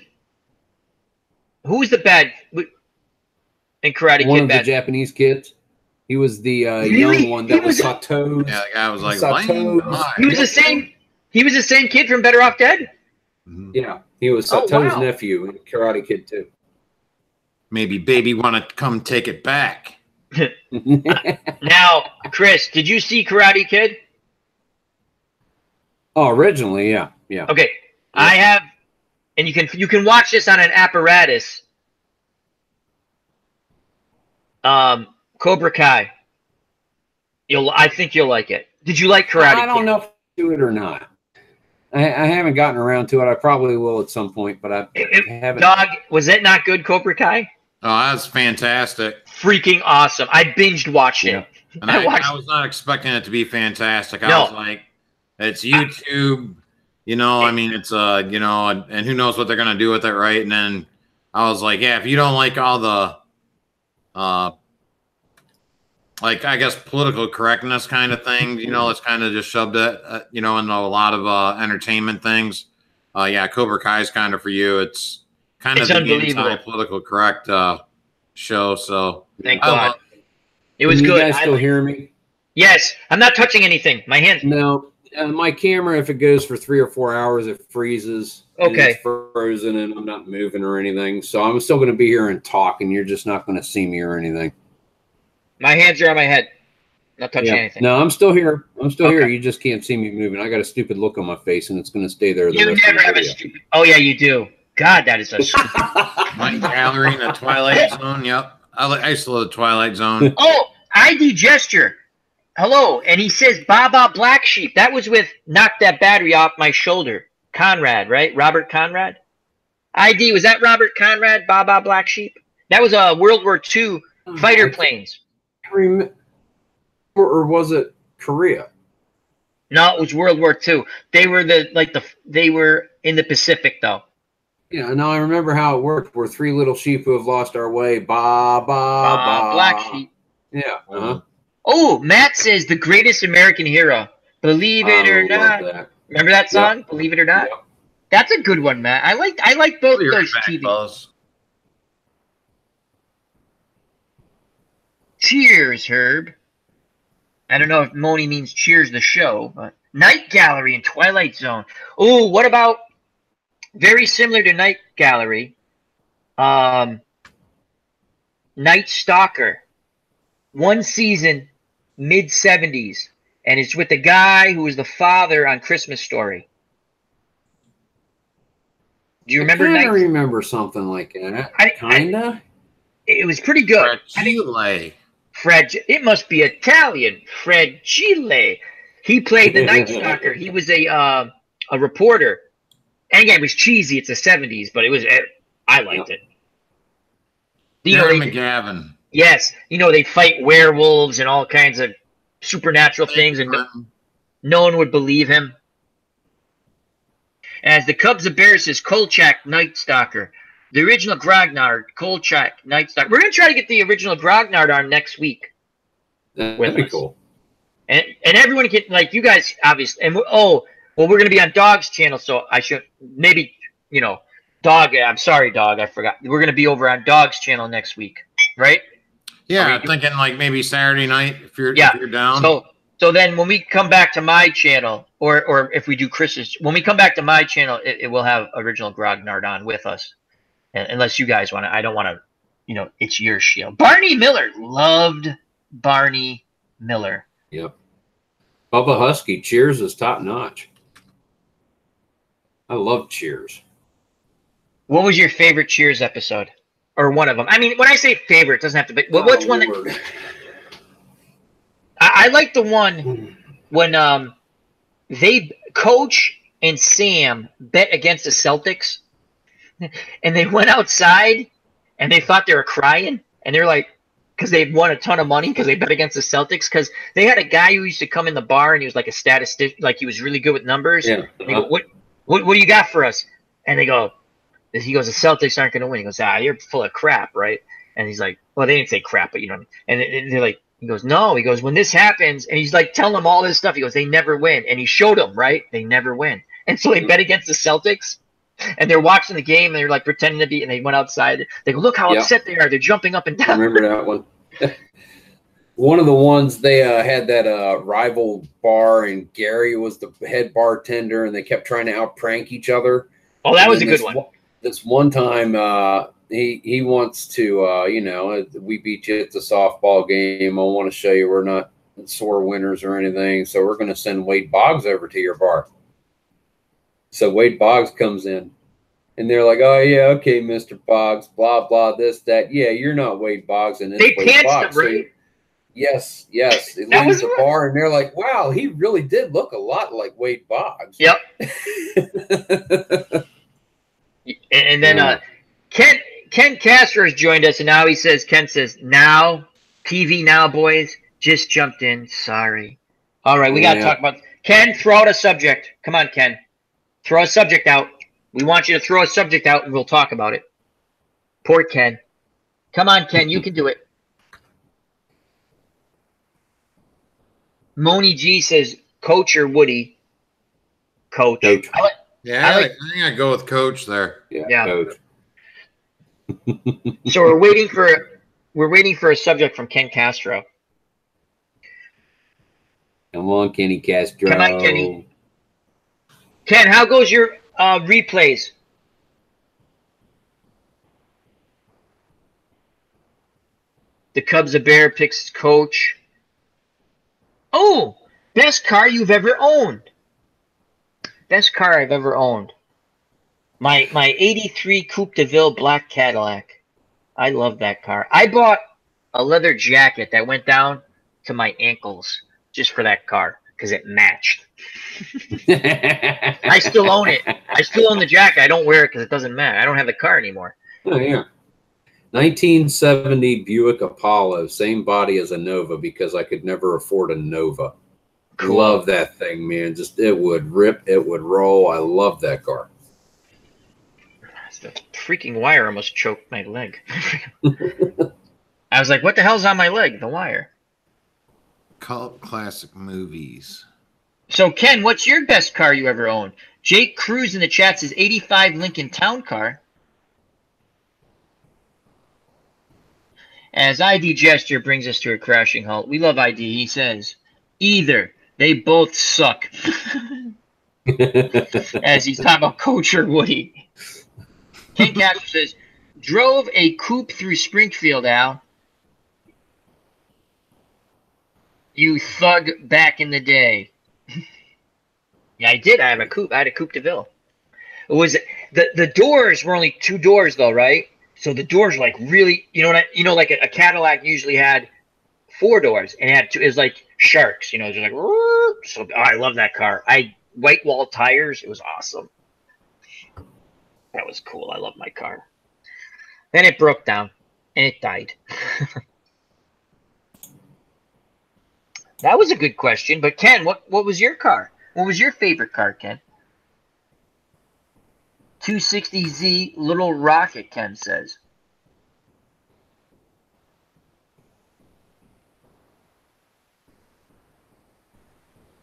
the bad in Karate Kid? One of the Japanese kids. He was the young one that was Sato's. Yeah, the guy was like, he was the same. He was the same kid from Better Off Dead. Yeah, he was Sato's nephew in Karate Kid 2. Maybe baby want to come take it back. Now, Chris, did you see Karate Kid? Oh, originally, yeah. Okay, yeah. I have, and you can watch this on an apparatus. Cobra Kai. I think you'll like it. Did you like Karate Kid? I don't know if I do it or not. I haven't gotten around to it. I probably will at some point, but I haven't. Dawg, was it not good, Cobra Kai? Oh, that's fantastic. Freaking awesome. I binged watched it. And I was not expecting it to be fantastic. I was like, it's YouTube, you know, I mean, it's, you know, and who knows what they're going to do with it, right? And then I was like, yeah, if you don't like all the, like, I guess, political correctness kind of thing, you know, it's kind of just shoved it, you know, into a lot of entertainment things. Yeah, Cobra Kai is kind of for you. It's kind of the anti-political correct show, so. Thank God. It was good. You guys still hear me? Yes. I'm not touching anything. My hands. No. My camera, if it goes for 3 or 4 hours, it freezes. Okay. It's frozen, and I'm not moving or anything. So I'm still going to be here and talk, and you're just not going to see me or anything. My hands are on my head. Not touching anything. No, I'm still here. I'm still here. You just can't see me moving. I got a stupid look on my face, and it's going to stay there. You never have a stupid. Oh, yeah, you do. God, that is a stupid. My gallery in the Twilight Zone. Yep. I used to love the Twilight Zone. Oh, ID Gesture. Hello. And he says, Baba Black Sheep. That was with Knock That Battery Off My Shoulder. Conrad, right? Robert Conrad? ID, was that Robert Conrad, Baba Black Sheep? That was a World War II fighter planes. Or was it Korea? No, it was World War II. They were they were in the Pacific though. Yeah, now I remember how it worked. We're 3 little sheep who have lost our way. Ba ba ba. Black sheep. Yeah. Oh, Matt says the greatest American hero. Believe it or not. Remember that song? Yep. Believe it or not. Yep. That's a good one, Matt. I like both those TV. Cheers, Herb. I don't know if Moni means cheers the show, but Night Gallery and Twilight Zone. Oh, what about very similar to Night Gallery? Night Stalker. 1 season, mid-70s, and it's with the guy who was the father on Christmas Story. Do you remember? I remember something like that. Kinda. It was pretty good. Fred, it must be Italian. Fred Chile. He played the Night Stalker. He was a reporter. And again, it was cheesy. It's the 70s, but I liked it. Darren McGavin. Yes. You know, they fight werewolves and all kinds of supernatural things, and no one would believe him. As the Cubs of Bears says, Kolchak, Night Stalker. The original Grognard, Kolchak, Night Stalker. We're going to try to get the original Grognard on next week. That'd be cool. And everyone can, like, you guys, obviously. And we're going to be on Dawg's channel, so I should maybe, you know, Dawg. I'm sorry, Dawg. I forgot. We're going to be over on Dawg's channel next week, right? Yeah, I'm thinking like maybe Saturday night if you're down. So So then when we come back to my channel, or if we do Chris's, when we come back to my channel, it will have original Grognard on with us. Unless you guys want to. I don't want to, it's your shield. Barney Miller. Loved Barney Miller. Yep. Bubba Husky, Cheers is top notch. I love Cheers. What was your favorite Cheers episode? Or one of them? I mean, when I say favorite, it doesn't have to be. Which one? I like the one when they Coach and Sam bet against the Celtics, and they went outside and they thought they were crying, and they're like, because they won a ton of money because they bet against the Celtics, because they had a guy who used to come in the bar and he was like a statistician, like he was really good with numbers. Yeah. They go, what do you got for us? And he goes, the Celtics aren't going to win. He goes, you're full of crap, right? And he's like, well, they didn't say crap, but you know what I mean? And they're like, he goes, no. He goes, when this happens, and he's like telling them all this stuff. He goes, they never win. And he showed them, right? They never win. And so they bet against the Celtics, and they're watching the game, and they're like pretending to be, and they went outside. They go, look how upset they are. They're jumping up and down. I remember that one. One of the ones they had that rival bar, and Gary was the head bartender, and they kept trying to out-prank each other. Oh, that was a good one. This one time, he wants to, we beat you at the softball game. I want to show you we're not sore winners or anything, so we're going to send Wade Boggs over to your bar. So Wade Boggs comes in, and they're like, oh, yeah, okay, Mr. Boggs, blah, blah, this, that. Yeah, you're not Wade Boggs. And they Wade Boggs. Him, right? So, yes. They leave the bar, and they're like, wow, he really did look a lot like Wade Boggs. Yep. And then Ken Castro has joined us, and now Ken says, now, TV Now, boys, just jumped in. Sorry. All right, we got to talk about – Ken, throw out a subject. Come on, Ken. Throw a subject out. We want you to throw a subject out, and we'll talk about it. Poor Ken. Come on, Ken. You can do it. Moni G says, Coach or Woody? Coach. Coach. I think I'd go with Coach there. Yeah. Coach. So we're waiting for a subject from Ken Castro. Come on, Kenny Castro. Come on, Kenny. Ken, how goes your replays? The Cubs a Bear picks Coach. Oh, best car you've ever owned. Best car I've ever owned. My 83 Coupe de Ville black Cadillac. I love that car. I bought a leather jacket that went down to my ankles just for that car because it matched. I still own it. I still own the jacket. I don't wear it because it doesn't matter. I don't have the car anymore. Oh, yeah. 1970 Buick Apollo, same body as a Nova because I could never afford a Nova. Cool. Love that thing, man. Just it would rip, it would roll. I love that car. The freaking wire almost choked my leg. I was like, what the hell's on my leg? The wire. Cult classic movies. So, Ken, what's your best car you ever owned? Jake Cruz in the chat says 85 Lincoln Town Car. As ID gesture brings us to a crashing halt. We love ID. He says, either they both suck. As he's talking about Coach or Woody. Ken Castro says, drove a coupe through Springfield, Al. You thug back in the day. Yeah, I did. I have a coupe. I had a Coupe de Ville. It was the doors were only 2 doors though, right? So the doors like really, like a Cadillac usually had 4 doors and it had 2. It was like sharks, just like. So I love that car. White wall tires. It was awesome. That was cool. I love my car. Then it broke down and it died. That was a good question. But Ken, what was your car? What was your favorite car, Ken? 260Z Little Rocket, Ken says.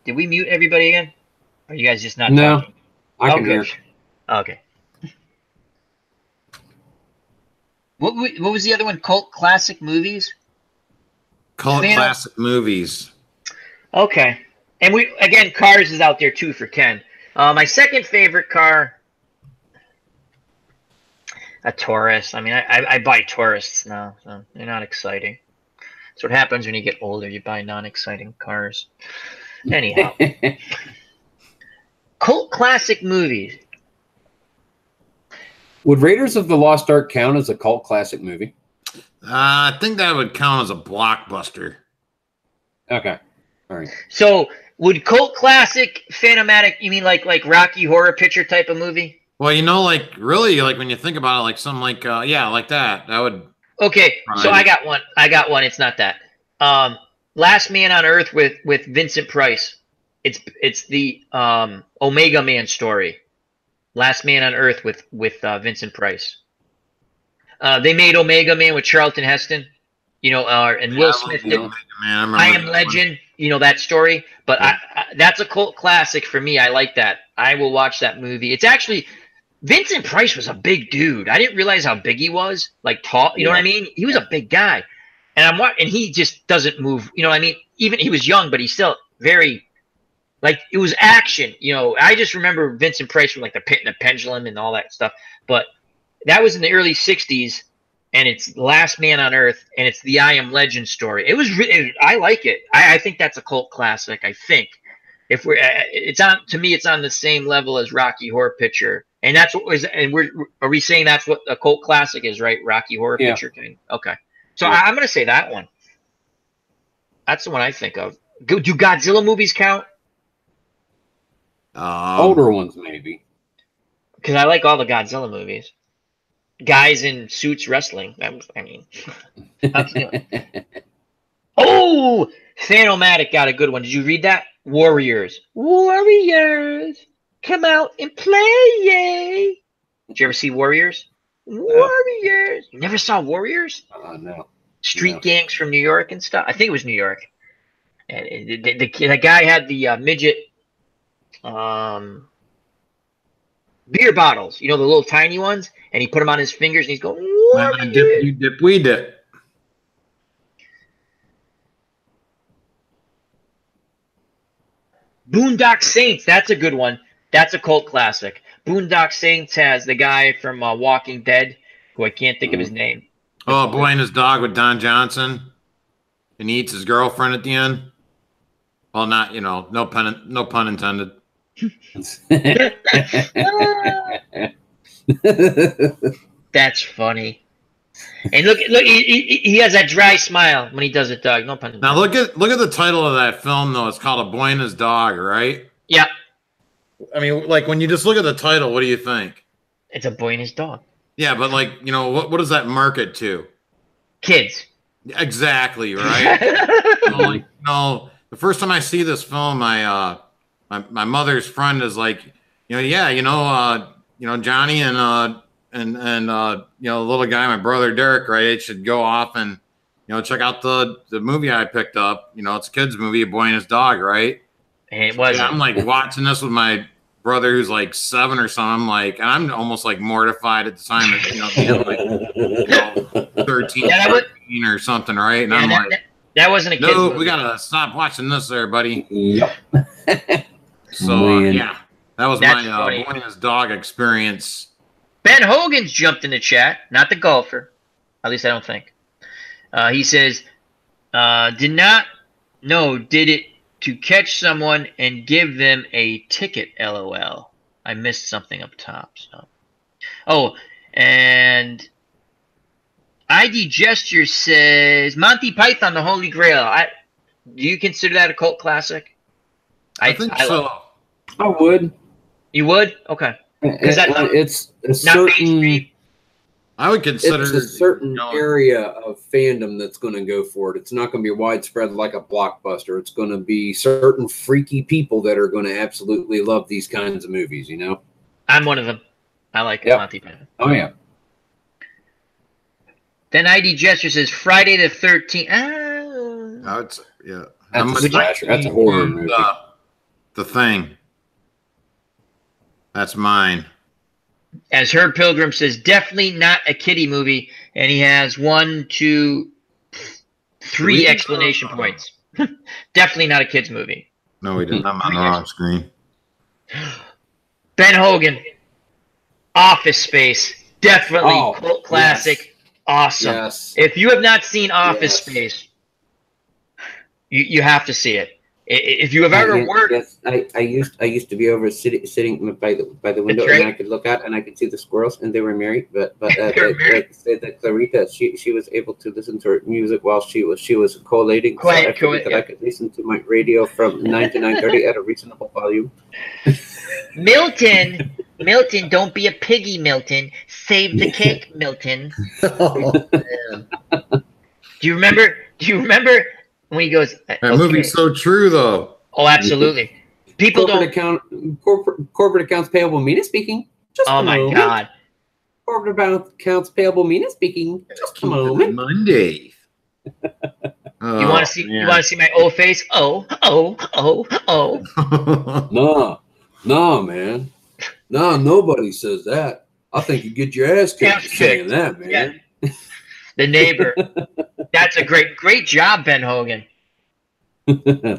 Did we mute everybody again? Or are you guys just not talking? I can hear. Okay. What was the other one? Cult classic movies? Classic movies. Okay. And Cars is out there too for Ken. My second favorite car, a Taurus. I mean, I buy Tauruses now, so they're not exciting. That's what happens when you get older. You buy non-exciting cars. Anyhow. Cult classic movies. Would Raiders of the Lost Ark count as a cult classic movie? I think that would count as a blockbuster. Okay. All right. So would cult classic Phantomatic, you mean like Rocky Horror Picture type of movie? Well, like really, like when you think about it, like something like like that. That would. Okay, so I got one. It's not that. Last Man on Earth with Vincent Price. It's the Omega Man story. Last Man on Earth with Vincent Price. They made Omega Man with Charlton Heston, and Will Smith did I Am Legend, that story. But yeah. That's a cult classic for me. I like that. I will watch that movie. It's actually Vincent Price was a big dude. I didn't realize how big he was, like tall. You know what I mean? He was a big guy, and he just doesn't move. You know what I mean? Even he was young, but he's still very. Like, it was action, I just remember Vincent Price from, like, The Pit and the Pendulum and all that stuff. But that was in the early 60s, and it's Last Man on Earth, and it's the I Am Legend story. I like it. I think that's a cult classic, I think. To me, it's on the same level as Rocky Horror Picture. And that's what was, and are we saying that's what a cult classic is, right? Rocky Horror Picture thing? Okay. So I'm going to say that one. That's the one I think of. Do Godzilla movies count? Older ones, maybe. Because I like all the Godzilla movies. Guys in suits wrestling. Oh, Phantomatic got a good one. Did you read that? Warriors, come out and play, yay! Did you ever see Warriors? Warriors. You never saw Warriors? No. Street gangs from New York and stuff. I think it was New York. And the guy had the midget. Beer bottles, the little tiny ones, and he put them on his fingers, and he's going, dip, you dip, we dip. Boondock Saints, that's a good one. That's a cult classic. Boondock Saints has the guy from Walking Dead, who I can't think of his name. Oh, Boy and His Dog with Don Johnson, and he eats his girlfriend at the end. Well, not, no pun intended. That's funny. And look, he has that dry smile when he does it, Doug. No pun intended. Now look at the title of that film, though. It's called A Boy and His Dog, right? Yeah. I mean, like when you just look at the title, what do you think? It's a boy and his dog. Yeah, but like, what does that market to? Kids. Exactly, right? The first time I see this film, my mother's friend is like, Johnny and the little guy, my brother Derek, right, should go off and check out the movie I picked up. It's a kids movie, A Boy and His Dog, right? And it was. I'm like watching this with my brother who's like 7 or something. I'm like, and I'm almost like mortified at the time, like 13, 14 or something, right? And I'm like, that wasn't a kid's movie. We gotta stop watching this, there, buddy. Yep. So that was my Boy and His Dog experience. Ben Hogan's jumped in the chat, not the golfer. At least I don't think. He says, did it to catch someone and give them a ticket, LOL. I missed something up top. So. Oh, and ID Gesture says, Monty Python, The Holy Grail. Do you consider that a cult classic? I think so. I would. You would? Okay. It's a certain. I would consider it's a certain area of fandom that's going to go for it. It's not going to be widespread like a blockbuster. It's going to be certain freaky people that are going to absolutely love these kinds of movies. I'm one of them. I like Monty Python. Oh yeah. Then ID Gesture says Friday the 13th. That's a slasher. That's a horror movie. The Thing. That's mine. As Herb Pilgrim says, definitely not a kiddie movie, and he has 1, 2, 3 explanation points. Definitely not a kids movie. No, we didn't. I'm on the wrong screen. Ben Hogan, Office Space, definitely cult classic. Yes. Awesome. Yes. If you have not seen Office Yes. Space, you have to see it. If you have ever worked, yes, I used to be over sitting by the window, right. and I could look out and I could see the squirrels, and they were married. But They were married. that Clarita, she was able to listen to her music while she was collating. So I figured that I could listen to my radio from 9 to 9:30 at a reasonable volume. Milton, don't be a piggy, Milton. Save the cake, Milton. Oh, man. Do you remember when he goes? That movie's so true, though. Oh, absolutely. People corporate accounts payable. Mina speaking. Just oh a my moment. God. Corporate accounts payable. Mina speaking. Just a moment. Monday. You want to see? You want to see my old face? Oh. No, man. No, nobody says that. I think you get your ass kicked for saying that, man. Yeah. The neighbor. That's a great job, Ben Hogan.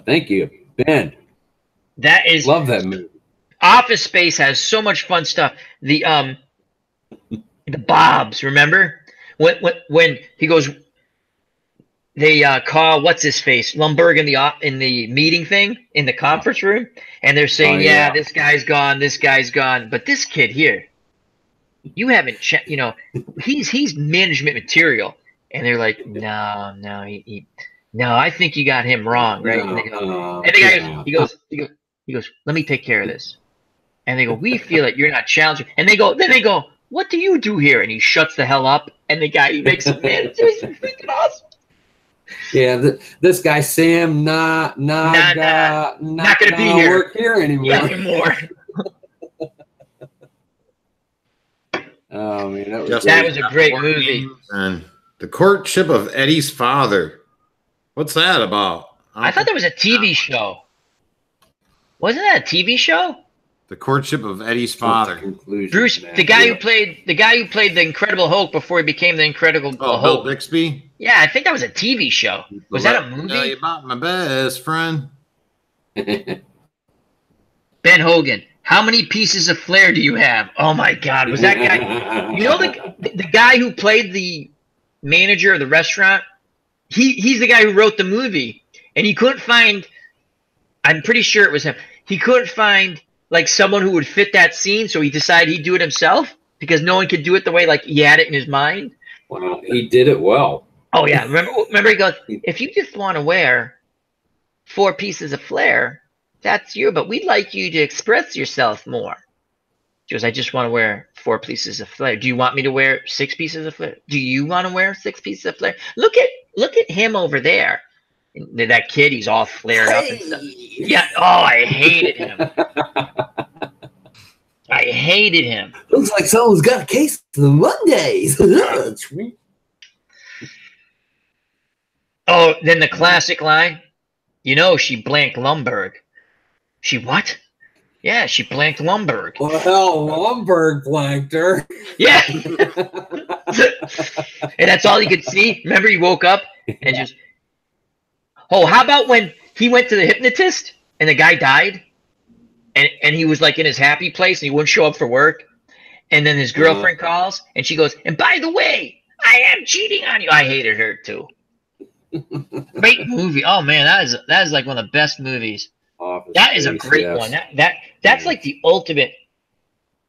Thank you, Ben. That is love that movie. Office Space has so much fun stuff. The Bobs, remember when he goes, they call what's his face Lumberg in the meeting thing in the conference room, and they're saying, yeah, this guy's gone, but this kid here, you haven't he's management material, and they're like, no, I think you got him wrong, right? And the guy goes, he goes, let me take care of this. And they go, we feel that you're not challenging. And they go, what do you do here? And he shuts the hell up. And the guy, he makes it, man, it's just freaking awesome. Yeah, this guy Sam, not gonna be here. Work here anymore. Oh man, that was a great movie. And The Courtship of Eddie's Father. What's that about? I thought that was a TV show. Wasn't that a TV show? The Courtship of Eddie's Father. Bruce, the guy who played the Incredible Hulk before he became the Incredible Hulk. Bill Bixby? Yeah, I think that was a TV show. Was that a movie? Tell you about my best friend. Ben Hogan, how many pieces of flair do you have? Oh my God, was that guy? You know the guy who played the manager of the restaurant? He's the guy who wrote the movie, and he couldn't find. I'm pretty sure it was him. He couldn't find like someone who would fit that scene, so he decided he'd do it himself because no one could do it the way like he had it in his mind. Well, he did it well. Oh yeah, remember he goes, if you just want to wear 4 pieces of flair, that's you, but we'd like you to express yourself more. He goes, I just want to wear 4 pieces of flair. Do you want me to wear 6 pieces of flair? Do you want to wear 6 pieces of flair? Look at him over there. That kid, he's all flared up and stuff. Yeah. Oh, I hated him. Looks like someone's got a case of the Mondays. Oh, then the classic line. She blanked Lumberg. She what? Yeah, she blanked Lumberg. Well, hell, Lumberg blanked her. Yeah. And that's all he could see. Remember, he woke up and just. Oh, how about when he went to the hypnotist and the guy died, and he was like in his happy place and he wouldn't show up for work, and then his girlfriend calls and she goes, and by the way, I am cheating on you. I hated her too. Great movie. Oh man, that is like one of the best movies. That is a great one. That's like the ultimate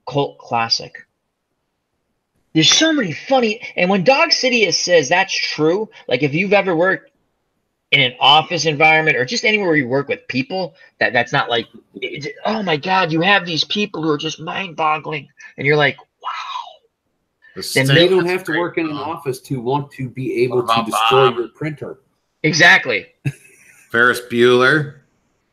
cult classic. There's so many funny, and when Dawg Sidious says that's true, like if you've ever worked in an office environment or just anywhere where you work with people, that's not like, oh my God, you have these people who are just mind-boggling, and you're like, wow. Then they don't have to work in an office to want to be able to destroy your printer. Exactly. Ferris Bueller.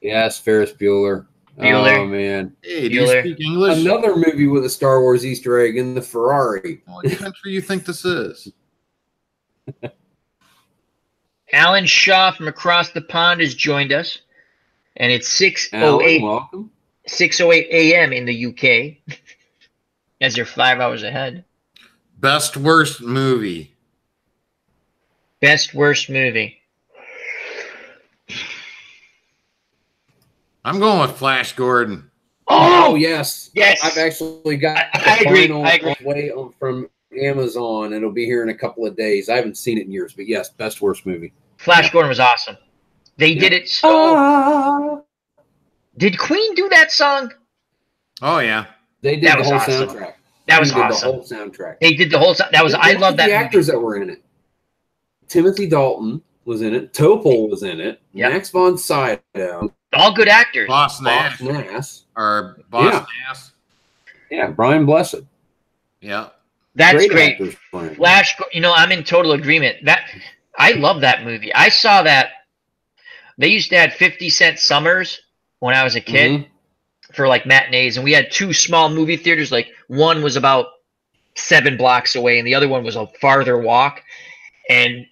Yes, Ferris Bueller. Oh man. Hey, do you speak English? Another movie with a Star Wars Easter egg in the Ferrari. What country you think this is? Alan Shaw from across the pond has joined us, and it's 6:08. Welcome. 6:08 a.m. in the UK, as you're 5 hours ahead. Best worst movie. Best worst movie. I'm going with Flash Gordon. Oh yes, yes. I've actually got I the agree. final I agree. way from Amazon. It'll be here in a couple of days. I haven't seen it in years, but yes, best worst movie. Flash Yeah. Gordon was awesome. They did it so. Did Queen do that song? Oh yeah, They did That the was whole awesome. soundtrack. That was They did awesome. the whole soundtrack. They did the whole. That was. I love that the movie. actors that were in it. Timothy Dalton was in it. Topol was in it. Yep. Max von Sydow. All good actors. Boss Boss Nass Nass. or Boss Yeah. Nass. Yeah, Brian Blessed. Yeah. That's great. Actors were in it. Flash. I'm in total agreement. That I love that movie. I saw that. They used to have 50-cent summers when I was a kid for like matinees, and we had two small movie theaters. Like one was about 7 blocks away, and the other one was a farther walk. And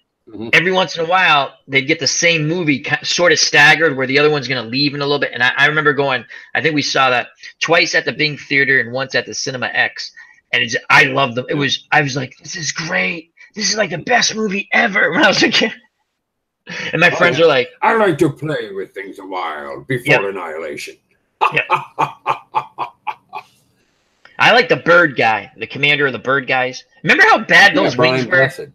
every once in a while, they'd get the same movie sort of staggered, where the other one's going to leave in a little bit. And I remember going. I think we saw that twice at the Bing Theater and once at the Cinema X. And I loved them. I was like, this is great. This is like the best movie ever when I was a kid. And my friends are like, I like to play with things a while before annihilation. I like the bird guy, the commander of the bird guys. Remember how bad those wings were? Blessed.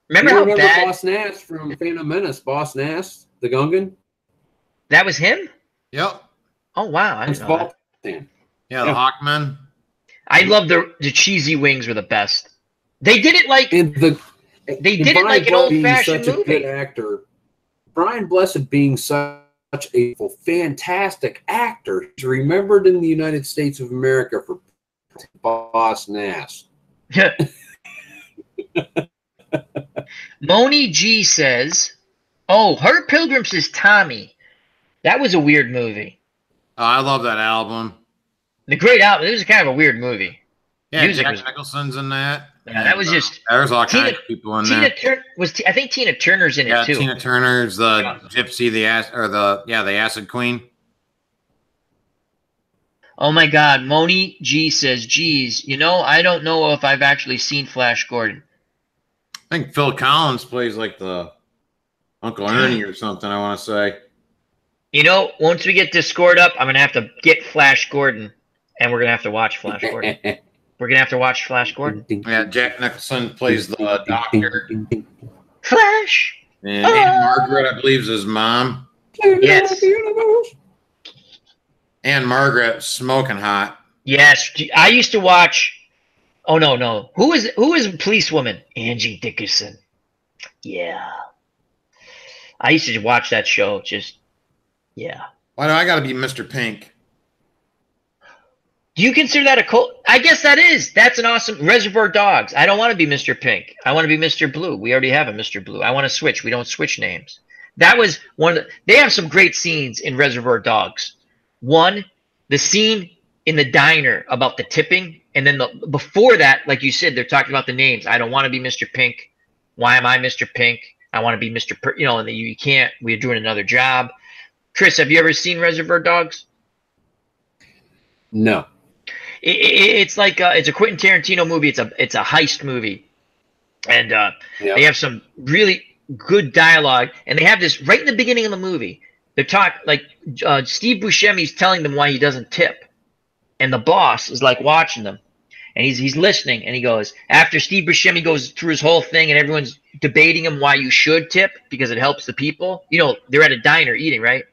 Remember how bad? Boss Nass from Phantom Menace? Boss Nass, the Gungan. That was him? Yep. Oh wow, I didn't know that. Yeah, the Hawkman. I love the cheesy wings were the best. They did it like And they did it like an old-fashioned such a good movie. actor. Brian Blessed being such a fantastic actor, he's remembered in the United States of America for Boss Nass. Moni G says, "Oh, Her Pilgrims is Tommy." That was a weird movie. Oh, I love that album. The great album. It was kind of a weird movie. Yeah, Music Jack was- Nicholson's in that. Yeah, that was just There's all kinds of people in there. I think Tina Turner's in Yeah, it too. Tina Turner's the gypsy, the acid queen. Oh my God, Moni G says, "Geez, I don't know if I've actually seen Flash Gordon." I think Phil Collins plays like the Uncle Ernie or something, I want to say. Once we get this scored up, I'm gonna have to get Flash Gordon, and we're gonna have to watch Flash Gordon. We're gonna have to watch Flash Gordon. Yeah, Jack Nicholson plays the doctor. Flash. And Aunt Margaret, I believe, is his mom. Yes. And Margaret, smoking hot. Yes. I used to watch. Oh no. Who is policewoman? Angie Dickerson. Yeah. I used to watch that show. Yeah. Why do I got to be Mr. Pink? Do you consider that a cult? I guess that is. That's an awesome Reservoir Dogs. I don't want to be Mr. Pink. I want to be Mr. Blue. We already have a Mr. Blue. I want to switch. We don't switch names. That was one of they have some great scenes in Reservoir Dogs. One, the scene in the diner about the tipping, and then before that, like you said, they're talking about the names. I don't want to be Mr. Pink. Why am I Mr. Pink? I want to be Mr. And you can't. We're doing another job. Chris, have you ever seen Reservoir Dogs? No. It's like it's a Quentin Tarantino movie. It's a heist movie, and they have some really good dialogue. And they have this right in the beginning of the movie. They're Steve Buscemi's telling them why he doesn't tip, and the boss is like watching them, and he's listening. And he goes after Steve Buscemi goes through his whole thing, and everyone's debating him why you should tip because it helps the people. They're at a diner eating, right?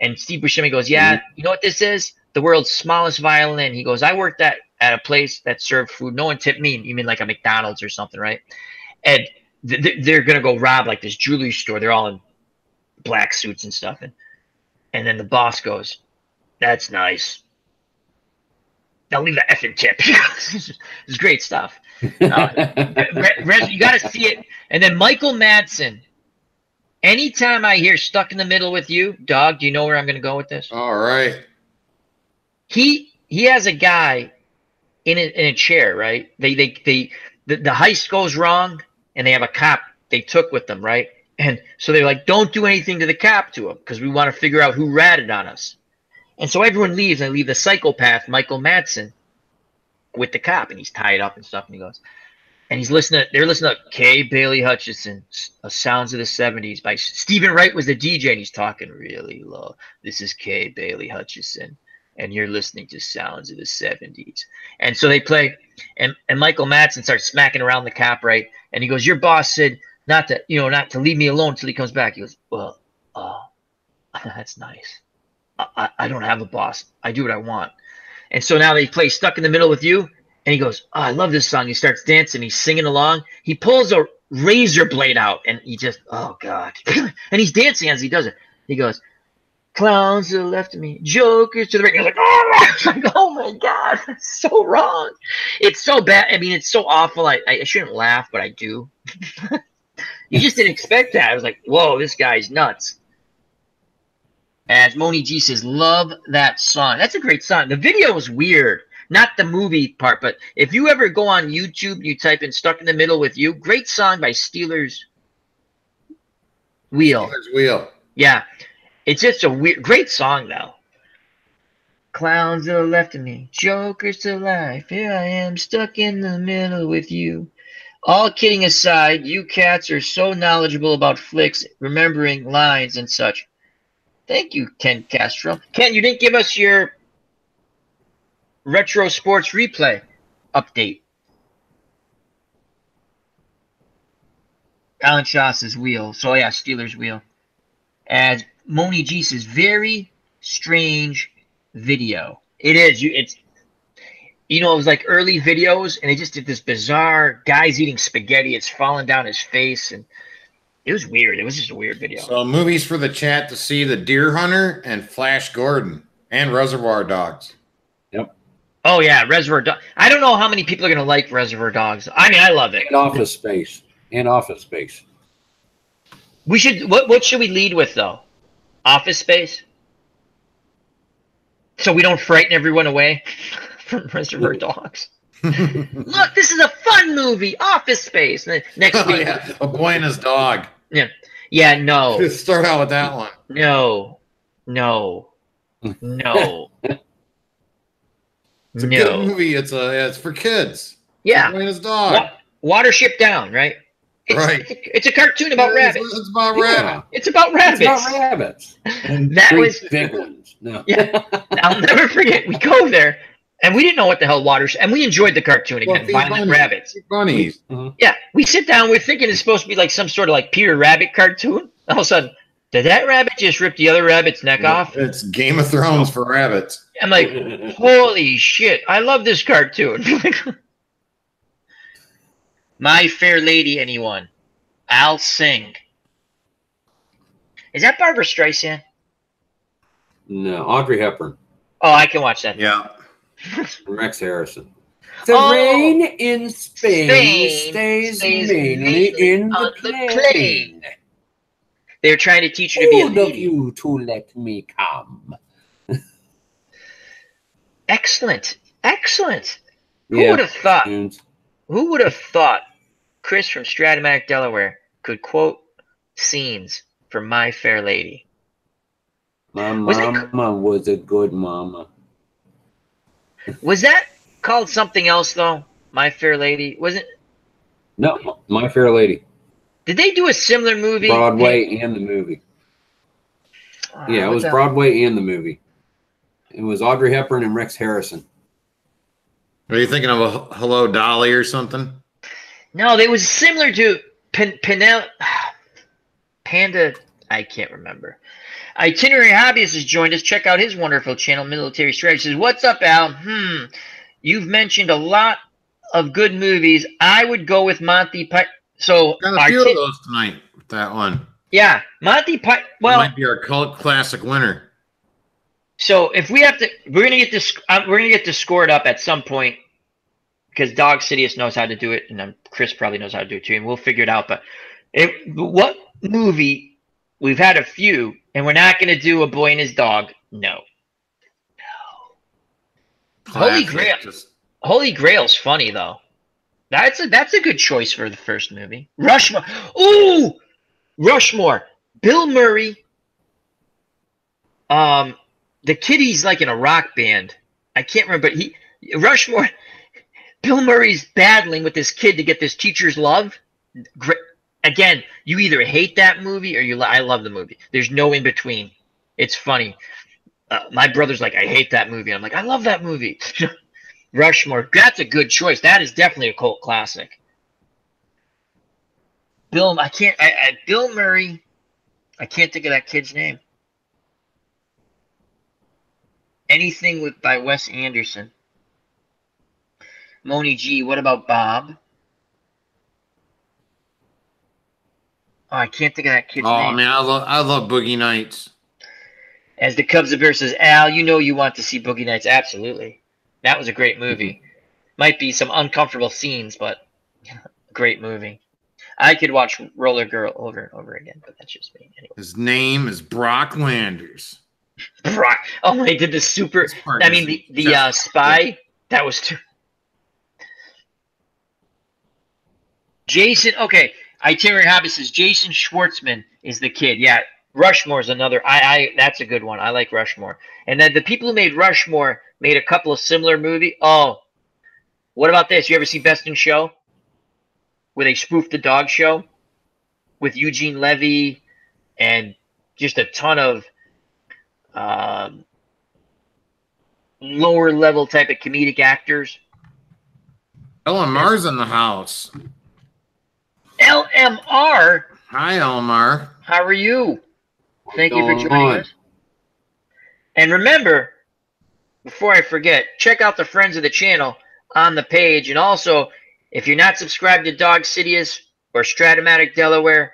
And Steve Buscemi goes, "Yeah, you know what this is? The world's smallest violin." He goes, "I worked at a place that served food. No one tipped me." You mean like a McDonald's or something, right? And they're going to go rob like this jewelry store. They're all in black suits and stuff. And then the boss goes, "That's nice. Now leave the effing tip." It's great stuff. You got to see it. And then Michael Madsen. Anytime I hear "Stuck in the Middle with You," Dawg, do you know where I'm going to go with this? All right. He has a guy in a chair, right? The heist goes wrong, and they have a cop they took with them, right? And so they're like, "Don't do anything to the cop to him because we want to figure out who ratted on us." And so everyone leaves, and they leave the psychopath Michael Madsen with the cop, and he's tied up and stuff. And he goes, and he's listening. They're listening to Kay Bailey Hutchison, "Sounds of the '70s" by Stephen Wright was the DJ, and he's talking really low. This is Kay Bailey Hutchison, and you're listening to "Sounds of the '70s." And so they play, and Michael Madsen starts smacking around the cop, right? And he goes, "Your boss said not to leave me alone until he comes back." He goes, "Well, that's nice. I don't have a boss. I do what I want." And so now they play "Stuck in the Middle with You." And he goes, "Oh, I love this song." He starts dancing. He's singing along. He pulls a razor blade out, and he just, oh, God. And he's dancing as he does it. He goes, "Clowns to the left of me, jokers to the right." And you're like, oh! Like, oh, my God. That's so wrong. It's so bad. I mean, it's so awful. I shouldn't laugh, but I do. You just didn't expect that. I was like, whoa, this guy's nuts. As Moni G says, love that song. That's a great song. The video is weird. Not the movie part, but if you ever go on YouTube, you type in "Stuck in the Middle with You," great song by Steelers Wheel. Steelers Wheel. Yeah. It's just a weird, great song, though. Clowns to the left of me, jokers to life. Here I am, stuck in the middle with you. All kidding aside, you cats are so knowledgeable about flicks, remembering lines and such. Thank you, Ken Castro. Ken, you didn't give us your Retro Sports Replay update. Alan Shaw says Wheel. So yeah, Steelers Wheel. As Moni G says, very strange video. It is. It was like early videos, and they just did this bizarre guy's eating spaghetti. It's falling down his face, and it was weird. It was just a weird video. So movies for the chat to see: The Deer Hunter and Flash Gordon and Reservoir Dogs. Yep. Oh yeah, Reservoir Dogs. I don't know how many people are gonna like Reservoir Dogs. I mean, I love it. And Office Space. We should. What should we lead with though? Office Space. So we don't frighten everyone away from Reservoir Dogs. Look, this is a fun movie. Office Space. And then next week, yeah. A Boy and His Dog. Yeah. No. Let's start out with that one. No. It's a good movie. It's for kids. Yeah. Boy and His Dog. Watership Down, right? It's a cartoon about rabbits. It's about rabbits. It's about rabbits. It's about rabbits. And that was big ones. No. Yeah. I'll never forget. We go there, and we didn't know what the hell watership. And we enjoyed the cartoon again, Violent Rabbits. Bunnies. Yeah, we sit down. We're thinking it's supposed to be like some sort of like Peter Rabbit cartoon. All of a sudden, did that rabbit just rip the other rabbit's neck off? It's Game of Thrones for rabbits. I'm like, holy shit! I love this cartoon. My Fair Lady, anyone? I'll sing. Is that Barbara Streisand? No, Audrey Hepburn. Oh, I can watch that. Yeah. Rex Harrison. The rain in Spain stays mainly in the plain. They're trying to teach you to be a lady. Of you to let me come. Excellent. Who Yeah. would have thought? And Who would have thought Chris from Stratamatic, Delaware, could quote scenes from My Fair Lady? my mama was a good mama. Was that called something else though? My Fair Lady? Was it? No, My Fair Lady. Did they do a similar movie? Broadway and the movie. Yeah, it was Broadway and the movie. It was Audrey Hepburn and Rex Harrison. Are you thinking of a Hello Dolly or something? No, they was similar to Panda. I can't remember. Itinerary Hobbyist has joined us. Check out his wonderful channel, Military Strategy. Says, "What's up, Al? You've mentioned a lot of good movies. I would go with Monty Python." So Got a few of those tonight. That one. Yeah, Monty Python. Well, it might be our cult classic winner. So if we have to, we're gonna get this. We're gonna get this scored up at some point because Dawg Sidious knows how to do it, and Chris probably knows how to do it too, and we'll figure it out. But what movie? We've had a few, and we're not gonna do A Boy and His Dog. No. Holy Grail. Holy Grail's funny though. That's a good choice for the first movie. Rushmore. Ooh, Rushmore. Bill Murray. The kid, he's like in a rock band. I can't remember, but Rushmore. Bill Murray's battling with this kid to get this teacher's love. Great. Again, you either hate that movie or I love the movie. There's no in between. It's funny. My brother's like, I hate that movie. I'm like, I love that movie. Rushmore. That's a good choice. That is definitely a cult classic. Bill Murray. I can't think of that kid's name. Anything by Wes Anderson. Moni G. What about Bob? Oh, I can't think of that kid's name. Oh man, I love Boogie Nights. As the Cubs of Bear says, Al, you know you want to see Boogie Nights. Absolutely. That was a great movie. Might be some uncomfortable scenes, but great movie. I could watch Roller Girl over and over again, but that's just me. Anyway. His name is Brock Landers. Brock. Oh, they did the super. I mean, the spy. That was too. Jason. Okay. Itinerary Hobby says Jason Schwartzman is the kid. Yeah. Rushmore is another. That's a good one. I like Rushmore. And then the people who made Rushmore made a couple of similar movies. Oh, what about this? You ever see Best in Show? Where they spoofed the dog show with Eugene Levy and just a ton of lower level type of comedic actors. LMR's in the house. LMR. Hi, LMR. How are you? Thank you for joining us. And remember, before I forget, check out the friends of the channel on the page. And also, if you're not subscribed to Dawg Sidious or Stratomatic Delaware,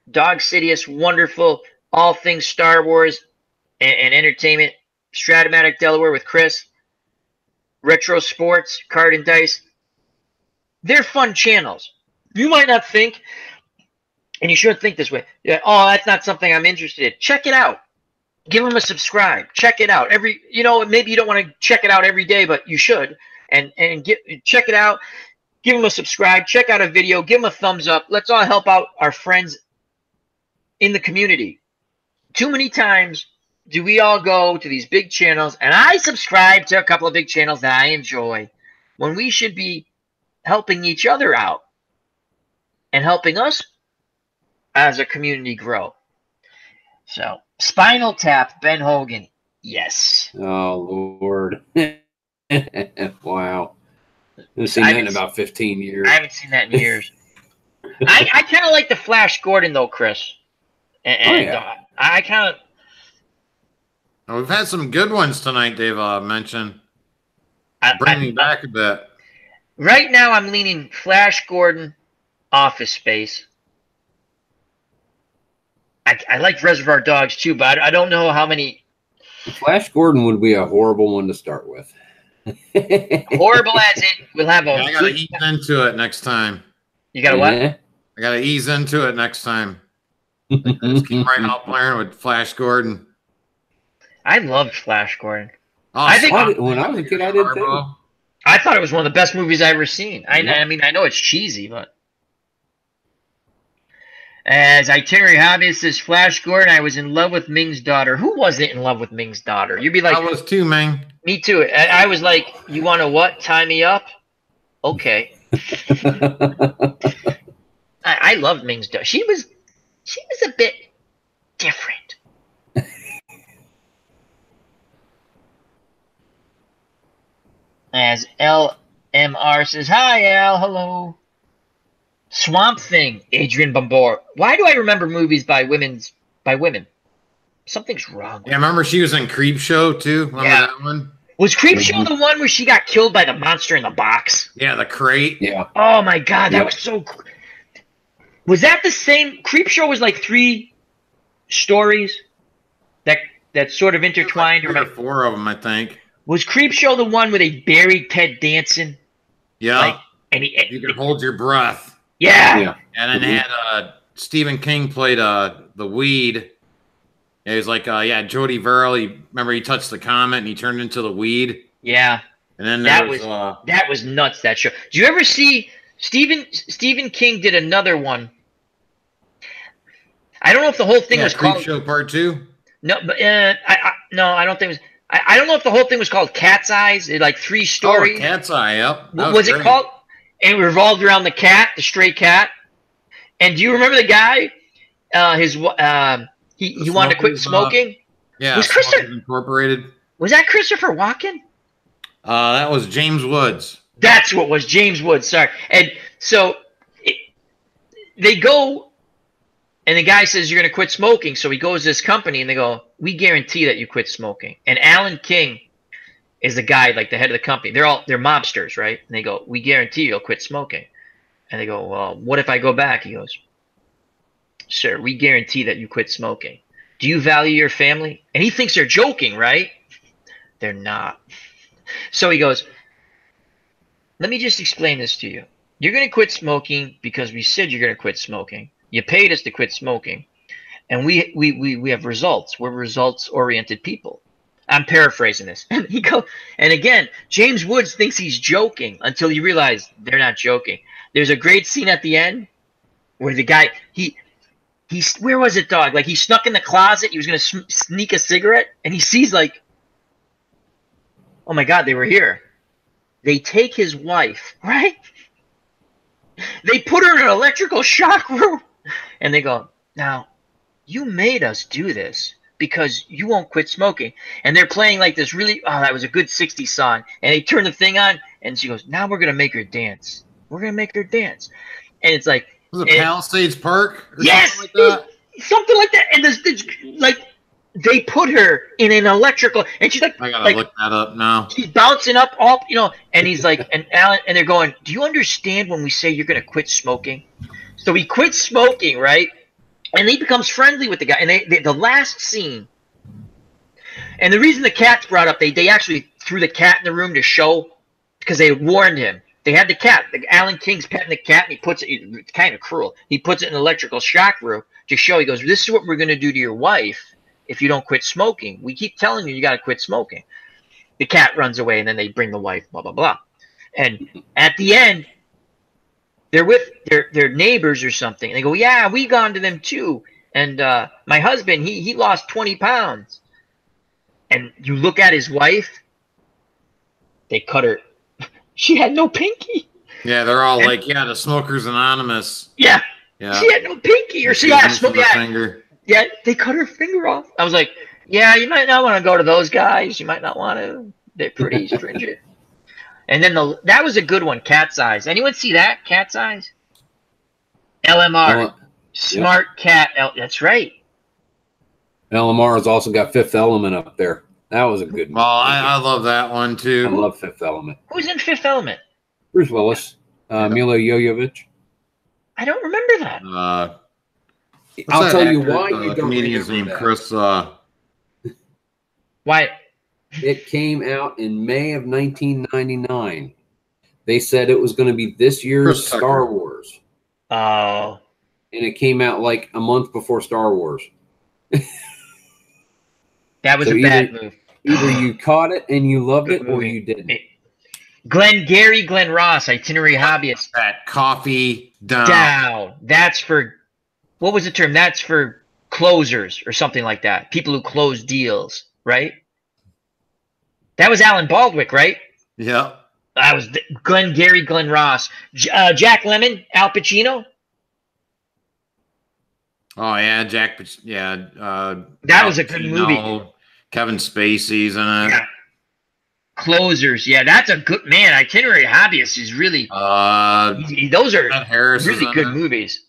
Dawg Sidious, wonderful, all things Star Wars and entertainment. Stratomatic Delaware with Chris. Retro Sports, Card and Dice. They're fun channels. You might not think, and you shouldn't think this way, yeah, oh, that's not something I'm interested in. Check it out. Give them a subscribe. Check it out. Maybe you don't want to check it out every day, but you should. And check it out. Give them a subscribe. Check out a video. Give them a thumbs up. Let's all help out our friends in the community. Too many times do we all go to these big channels, and I subscribe to a couple of big channels that I enjoy, when we should be helping each other out and helping us as a community grow. So, Spinal Tap, Ben Hogan. Yes. Oh, Lord. Wow. I haven't seen that in about 15 years. I haven't seen that in years. I kind of like the Flash Gordon, though, Chris. And I kind of... Well, we've had some good ones tonight, Dave mentioned. Bring me back a bit. Right now, I'm leaning Flash Gordon, Office Space. I like Reservoir Dogs, too, but I don't know how many... Flash Gordon would be a horrible one to start with. Horrible as it will have a... I got to ease into it next time. You got to what? Yeah. I got to ease into it next time. Just keep right out playing with Flash Gordon. I loved Flash Gordon. Oh, I think when I was a kid, I did too. I thought it was one of the best movies I've ever seen. I mean, I know it's cheesy, but... As Itinerary Hobbyist says, Flash Gordon, I was in love with Ming's daughter. Who wasn't in love with Ming's daughter? You'd be like... I was too, man. Me too. I was like, you want to what? Tie me up? Okay. I loved Ming's daughter. She was a bit different. As LMR says, hi, Al. Hello. Swamp Thing, Adrian Bombor. Why do I remember movies by women? Something's wrong. Yeah, remember she was in Creep Show, too? Remember that one? Was Creep Show the one where she got killed by the monster in the box? Yeah, the crate. Yeah. Oh, my God. That was so... Was that the same? Creep Show was like 3 stories that sort of intertwined. Like 4 of them, I think. Was Creep Show the one where they buried Ted Danson? Yeah. And you could hold your breath. Yeah. And then they had Stephen King played the weed. It was like Jody Verrill. Remember he touched the comet and he turned into the weed. Yeah. And then that was nuts. That show. Did you ever see Stephen King did another one? I don't know if the whole thing was Creep called Show Part 2. No, but I don't think it was. I don't know if the whole thing was called Cat's Eyes. It like 3 stories. Oh, Cat's Eye. Yep. What was it great. called? And it revolved around the cat, the stray cat. And do you remember the guy? He wanted to quit smoking. Yeah. Was Smokers Incorporated. Was that Christopher Walken? That was James Woods. That's what was James Woods. Sorry. And so they go, and the guy says, you're going to quit smoking. So he goes to this company, and they go, we guarantee that you quit smoking. And Alan King is the guy, like the head of the company. They're mobsters, right? And they go, we guarantee you'll quit smoking. And they go, well, what if I go back? He goes, sir, we guarantee that you quit smoking. Do you value your family? And he thinks they're joking, right? They're not. So he goes, let me just explain this to you. You're going to quit smoking because we said you're going to quit smoking. You paid us to quit smoking. And we have results. We're results-oriented people. I'm paraphrasing this. And and again, James Woods thinks he's joking until you realize they're not joking. There's a great scene at the end where the guy, where was it, Dog? Like he snuck in the closet. He was going to sneak a cigarette, and he sees like, oh my God, they were here. They take his wife, right? They put her in an electrical shock room, and they go, now, you made us do this because you won't quit smoking. And they're playing like this really, that was a good 60s song. And they turn the thing on, and she goes, now we're going to make her dance. We're going to make her dance. And it's like, Was it Palisades Park? Or yes, something like that? Something like that. And like they put her in an electrical, and she's like, I gotta look that up now. She's bouncing up, and he's like, and Alan, and they're going, do you understand when we say you're going to quit smoking? So he quits smoking, right? And he becomes friendly with the guy. And the last scene, and the reason the cat's brought up, they actually threw the cat in the room to show, because they warned him. They had the cat. Alan King's petting the cat, and he puts it, it's kind of cruel. He puts it in an electrical shock room to show, he goes, this is what we're going to do to your wife if you don't quit smoking. We keep telling you got to quit smoking. The cat runs away, and then they bring the wife, blah, blah, blah. And at the end, they're with their neighbors or something. And they go, yeah, we gone to them too. And my husband, he lost 20 pounds. And you look at his wife, they cut her. She had no pinky. Yeah, they're all like, yeah, the Smokers Anonymous. Yeah. Yeah. She had no pinky. Or she had finger. Yeah, they cut her finger off. I was like, yeah, you might not want to go to those guys. You might not want to. They're pretty stringent. And then that was a good one, Cat's Eyes. Anyone see that? Cat's Eyes? LMR. Smart Cat. That's right. LMR has also got Fifth Element up there. That was a good one. Well, I love that one too. I love Fifth Element. Who's in Fifth Element? Bruce Willis, Milo Jovovich. I don't remember that. I'll tell you why you don't comedian's remember named that. Chris. Why? It came out in May of 1999. They said it was going to be this year's Star Wars. Oh. And it came out like a month before Star Wars. That was a bad move. Either you caught it and you loved it, or you didn't. Glenn Ross, Itinerary Hobbyist. That coffee down. That's for, what was the term? That's for closers or something like that. People who close deals, right? That was Alan Baldwick, right? Yeah. That was Glenn Ross. Jack Lemmon, Al Pacino. Oh yeah, Jack. Yeah. That was a good movie. Kevin Spacey's in it. Yeah. Closers. Yeah, that's a good man. Itinerary Hobbyist is really. Those are really good movies.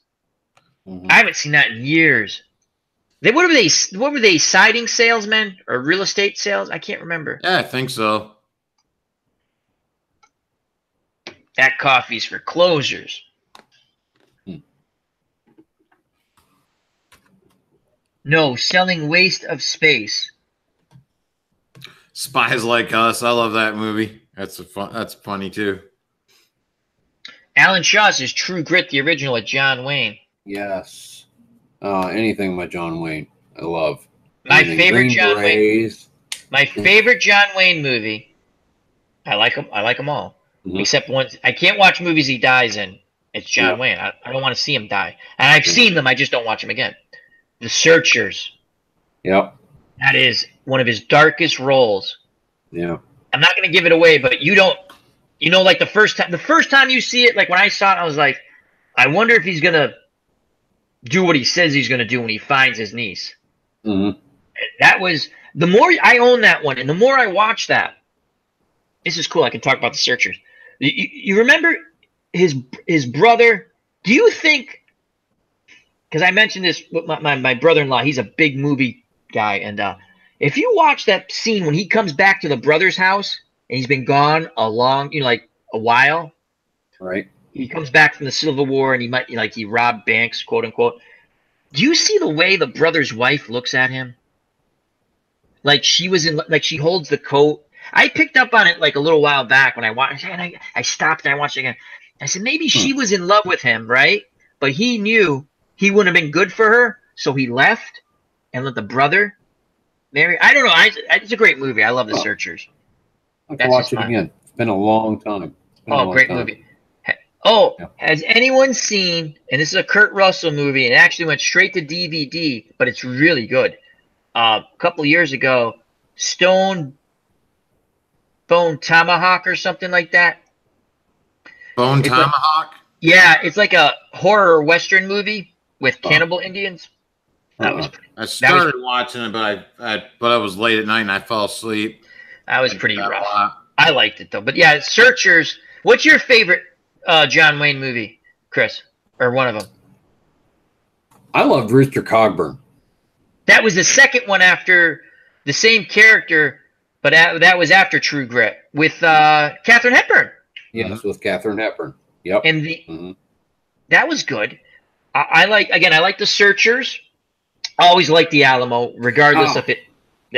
Mm-hmm. I haven't seen that in years. What were they? Siding salesmen or real estate sales? I can't remember. Yeah, I think so. That coffee's for closers. No, selling waste of space. Spies Like Us. I love that movie. That's funny too. Alan Shaw says True Grit, the original with John Wayne. Yes. Anything by John Wayne, I love. My favorite John Wayne movie. I like them all, except one. I can't watch movies he dies in. It's John Wayne. I don't want to see him die, and I've seen them. I just don't watch them again. The Searchers. Yep. That is one of his darkest roles. Yeah. I'm not going to give it away, but you don't, like the first time you see it, like when I saw it, I was like, I wonder if he's going to do what he says he's going to do when he finds his niece. Mm-hmm. That was, the more I own that one, and the more I watch that, this is cool. I can talk about the Searchers. You remember his brother? Do you think, because I mentioned this with my brother-in-law, he's a big movie guy, and if you watch that scene when he comes back to the brother's house and he's been gone a long, like a while, right? He comes back from the Civil War and he robbed banks, quote unquote. Do you see the way the brother's wife looks at him? Like she holds the coat. I picked up on it like a little while back when I watched, and I stopped and I watched it again. I said maybe she was in love with him, right? But he knew he wouldn't have been good for her, so he left and let the brother marry. I don't know. It's a great movie. I love The Searchers. I have to watch it again. It's been a long time. Great movie. Has anyone seen, and this is a Kurt Russell movie, and it actually went straight to DVD, but it's really good. A couple of years ago, Stone Bone Tomahawk or something like that. Bone Tomahawk? Yeah, it's like a horror Western movie with cannibal Indians. I started watching it, but I was late at night and I fell asleep. That was pretty rough. I liked it though. But yeah, Searchers. What's your favorite John Wayne movie, Chris? Or one of them? I loved Rooster Cogburn. That was the second one after the same character, but that was after True Grit with Katharine Hepburn. Yes, with Katharine Hepburn. Yep. And that was good. I like The Searchers. I always like the Alamo, regardless of it.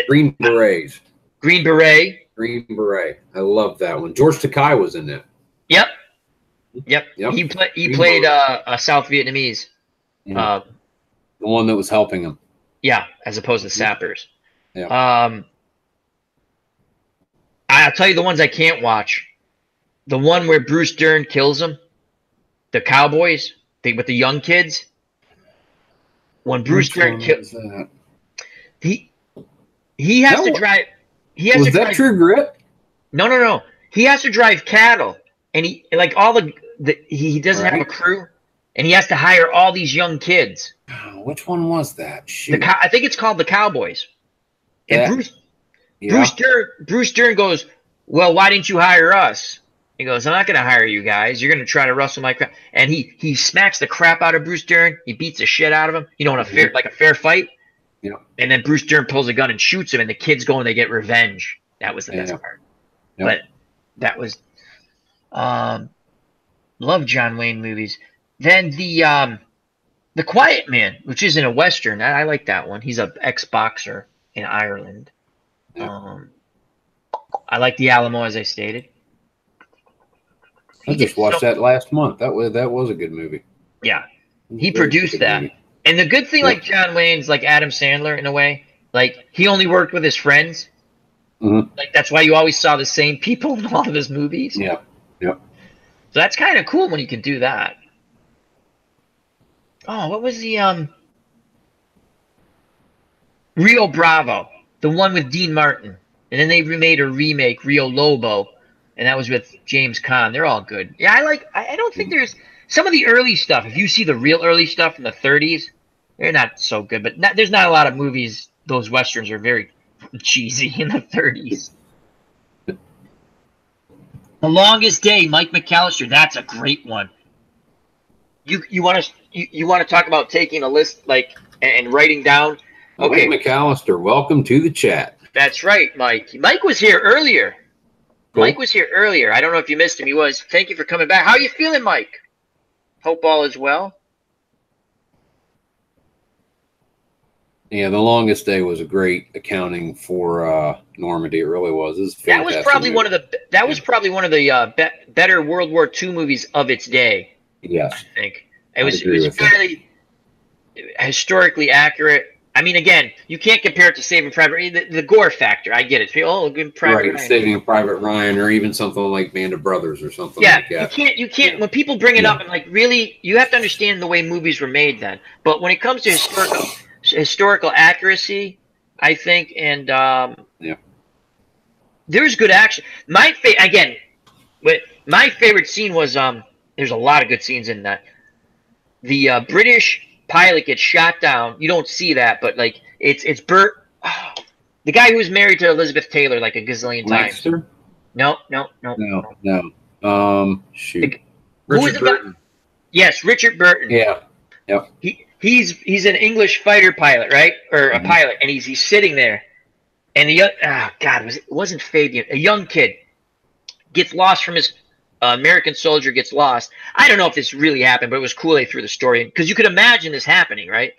Green Berets. Green Beret. Green Beret. I love that one. George Takei was in that. Yep. He played a South Vietnamese. Yeah. The one that was helping him. Yeah, as opposed to sappers. Yeah. I'll tell you the ones I can't watch. The one where Bruce Dern kills him, the Cowboys, with the young kids. When Bruce Dern kills, he has to drive. Was that True Grit? No. He has to drive cattle, and he he doesn't have a crew, and he has to hire all these young kids. Which one was that? Shoot. I think it's called the Cowboys. And Bruce Dern goes, well, why didn't you hire us? He goes, I'm not going to hire you guys. You're going to try to rustle my crap. And he smacks the crap out of Bruce Dern. He beats the shit out of him. In a fair fight. Yeah. And then Bruce Dern pulls a gun and shoots him, and the kids go and they get revenge. That was the best part. Yep. But that was love John Wayne movies. Then the Quiet Man, which isn't a Western. I like that one. He's an ex-boxer in Ireland. Yeah. I like the Alamo, as I stated. I just watched that last month. That was a good movie. Yeah. He produced that. Movie. And the good thing, like John Wayne's like Adam Sandler in a way, like he only worked with his friends. Mm-hmm. Like that's why you always saw the same people in all of his movies. Yeah. Yep. So that's kind of cool when you can do that. Oh, what was the Rio Bravo, the one with Dean Martin, and then they remade a remake, Rio Lobo, and that was with James Caan. They're all good. Yeah, I don't think there's some of the early stuff. If you see the real early stuff in the 30s, they're not so good. But there's not a lot of movies. Those westerns are very cheesy in the 30s. The Longest Day, Mike McAllister. That's a great one. You want to talk about taking a list and writing down? Okay, Mike McAllister, welcome to the chat. That's right, Mike. Mike was here earlier. Cool. Mike was here earlier. I don't know if you missed him. He was. Thank you for coming back. How are you feeling, Mike? Hope all is well. Yeah, The Longest Day was a great accounting for Normandy. It really was. That was probably one of the better World War II movies of its day. Yes, I think it was fairly historically accurate. I mean, again, you can't compare it to Saving Private Ryan. The gore factor, I get it. Good Private Ryan. Saving Private Ryan, or even something like Band of Brothers, or something like that. You can't. When people bring it up, and really, you have to understand the way movies were made then. But when it comes to historical accuracy, I think, and Yeah. there's good action. My favorite scene was there's a lot of good scenes in that. The British pilot gets shot down. You don't see that, but like it's Bert, the guy who was married to Elizabeth Taylor like a gazillion times. Lancaster? No. Shoot. Who is Richard the guy? Burton. Yes, Richard Burton. Yeah. Yep. He's an English fighter pilot, right? Or a pilot, and he's sitting there, and it wasn't Fabian, a young kid gets lost from his American soldier gets lost. I don't know if this really happened, but it was cool they threw the story in because you could imagine this happening, right?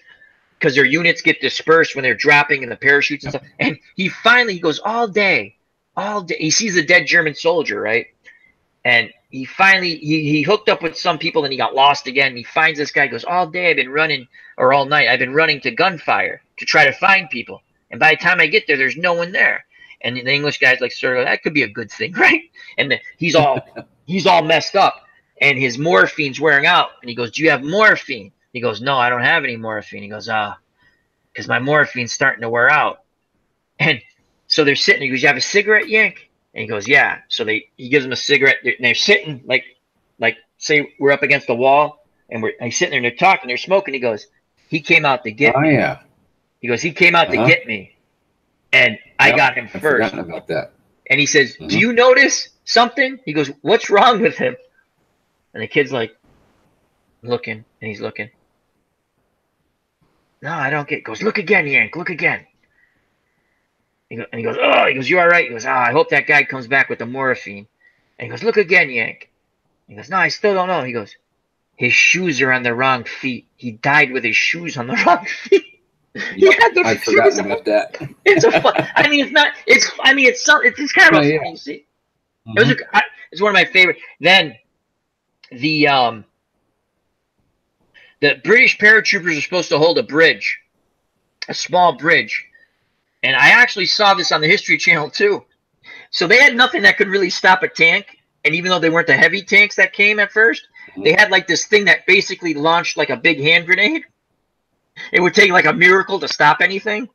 Because their units get dispersed when they're dropping in the parachutes and stuff. And he goes all day. He sees a dead German soldier, right? And he finally he hooked up with some people and he got lost again. He finds this guy, goes, all day I've been running, or all night I've been running to gunfire to try to find people. And by the time I get there, there's no one there. And the English guy's like, sort of, that could be a good thing, right? And he's all messed up, and his morphine's wearing out. And he goes, do you have morphine? He goes, no, I don't have any morphine. He goes, because my morphine's starting to wear out. And so they're sitting. He goes, you have a cigarette, Yank? And he goes, yeah. So he gives him a cigarette. And they're sitting like say we're up against the wall, and he's sitting there and they're talking, they're smoking. He goes, he came out to get me. Yeah. He goes, he came out to get me, and I got him first. Forgotten about that. And he says, do you notice something? He goes, what's wrong with him? And the kid's like, looking, and he's looking. No, I don't get it. He goes, look again, Yank, look again. And he goes, oh, he goes, you all right? He goes, I hope that guy comes back with the morphine. And he goes, look again, Yank. He goes, no, I still don't know. He goes, his shoes are on the wrong feet. He died with his shoes on the wrong feet. I'd forgotten about that. It's a fun. I mean, it's not. It's. I mean, it's some. It's kind of a funny scene. It's one of my favorite. Then the British paratroopers are supposed to hold a bridge, a small bridge, and I actually saw this on the History Channel too. So they had nothing that could really stop a tank, and even though they weren't the heavy tanks that came at first, they had like this thing that basically launched like a big hand grenade. It would take like a miracle to stop anything.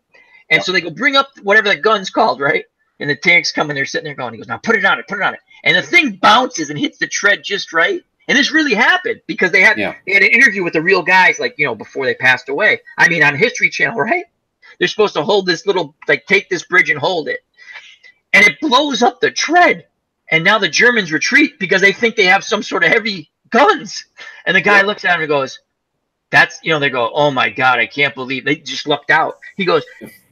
And so they go bring up whatever the gun's called, right? And the tanks come and they're sitting there going, he goes, now put it on it, put it on it. And the thing bounces and hits the tread just right. And this really happened because they had an interview with the real guys, like, you know, before they passed away. I mean, on History Channel, right? They're supposed to hold this little, like, take this bridge and hold it. And it blows up the tread. And now the Germans retreat because they think they have some sort of heavy guns. And the guy looks at him and goes, that's, you know, they go, oh my God, I can't believe they just lucked out. He goes,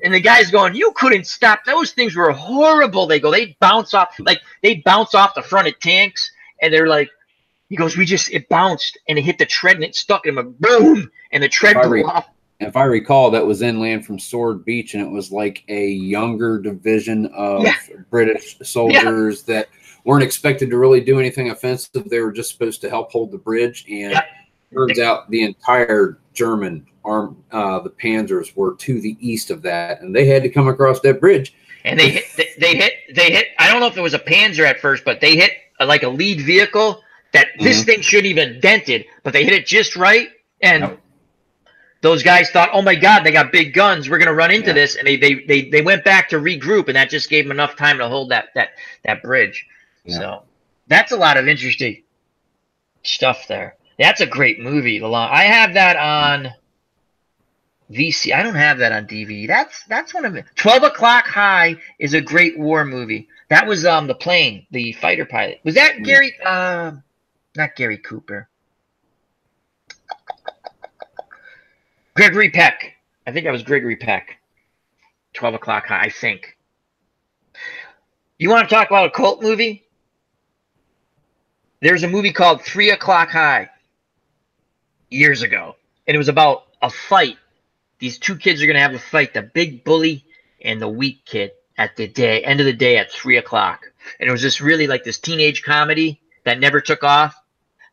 and the guy's going, you couldn't stop. Those things were horrible. They go, they bounce off the front of tanks. And they're like, he goes, it bounced and it hit the tread and it stuck in him. Boom. And the tread blew off. If I recall, that was inland from Sword Beach, and it was like a younger division of British soldiers that weren't expected to really do anything offensive. They were just supposed to help hold the bridge. And turns out the entire German arm, the Panzers, were to the east of that, and they had to come across that bridge. And they hit. I don't know if it was a Panzer at first, but they hit like a lead vehicle that this thing shouldn't even dented, but they hit it just right. And those guys thought, oh my God, they got big guns. We're gonna run into this, and they went back to regroup, and that just gave them enough time to hold that bridge. Yeah. So that's a lot of interesting stuff there. That's a great movie. I have that on VC. I don't have that on DVD. That's one of it. 12 O'Clock High is a great war movie. That was the plane, the fighter pilot. Was that Gary? Not Gary Cooper. Gregory Peck. I think that was Gregory Peck. 12 O'Clock High, I think. You want to talk about a cult movie? There's a movie called 3 O'Clock High years ago. And it was about a fight. These two kids are going to have a fight, the big bully and the weak kid at the end of the day at 3 o'clock. And it was just really like this teenage comedy that never took off.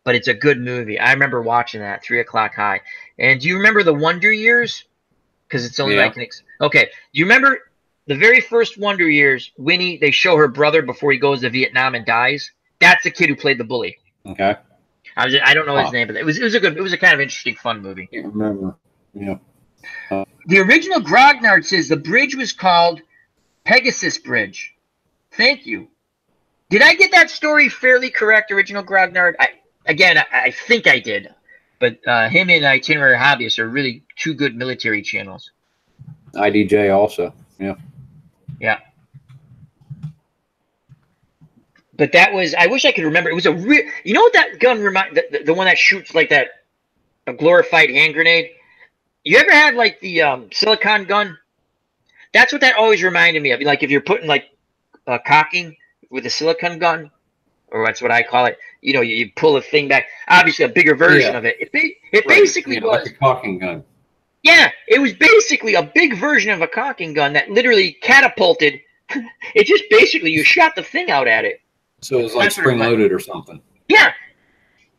But it's a good movie. I remember watching that, 3 O'Clock High. And do you remember the Wonder Years? Because it's only like okay. Do you remember the very first Wonder Years? Winnie, they show her brother before he goes to Vietnam and dies. That's the kid who played the bully. Okay. I don't know his name, but it was a kind of interesting, fun movie. I can't remember. Yeah. The original Grognard says the bridge was called Pegasus Bridge. Thank you. Did I get that story fairly correct, original Grognard? I think I did. But him and Itinerary Hobbyists are really two good military channels. IDJ also. Yeah. Yeah. But that was, I wish I could remember. It was a real, you know what that gun remind, the one that shoots like that, a glorified hand grenade? You ever had like the silicon gun? That's what that always reminded me of. Like if you're putting like cocking with a silicon gun, or that's what I call it. You know, you pull a thing back. Obviously, a bigger version of it. It basically was like a cocking gun. Yeah, it was basically a big version of a cocking gun that literally catapulted. It just basically you shot the thing out at it. So it was like spring loaded or something. Yeah.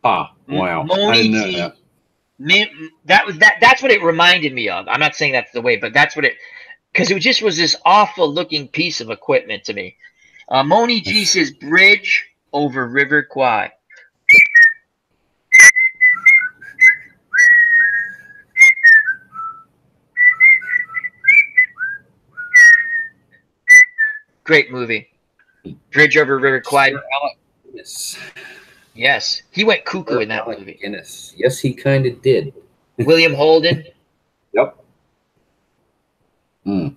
Ah, wow. I didn't know that. That's what it reminded me of. I'm not saying that's the way, but that's what it, because it just was this awful looking piece of equipment to me. Moni G says bridge over River Kwai. Great movie. Bridge over River Kwai. Yes, he went cuckoo in that movie. Guinness. Yes, he kind of did. William Holden. Yep. Hmm.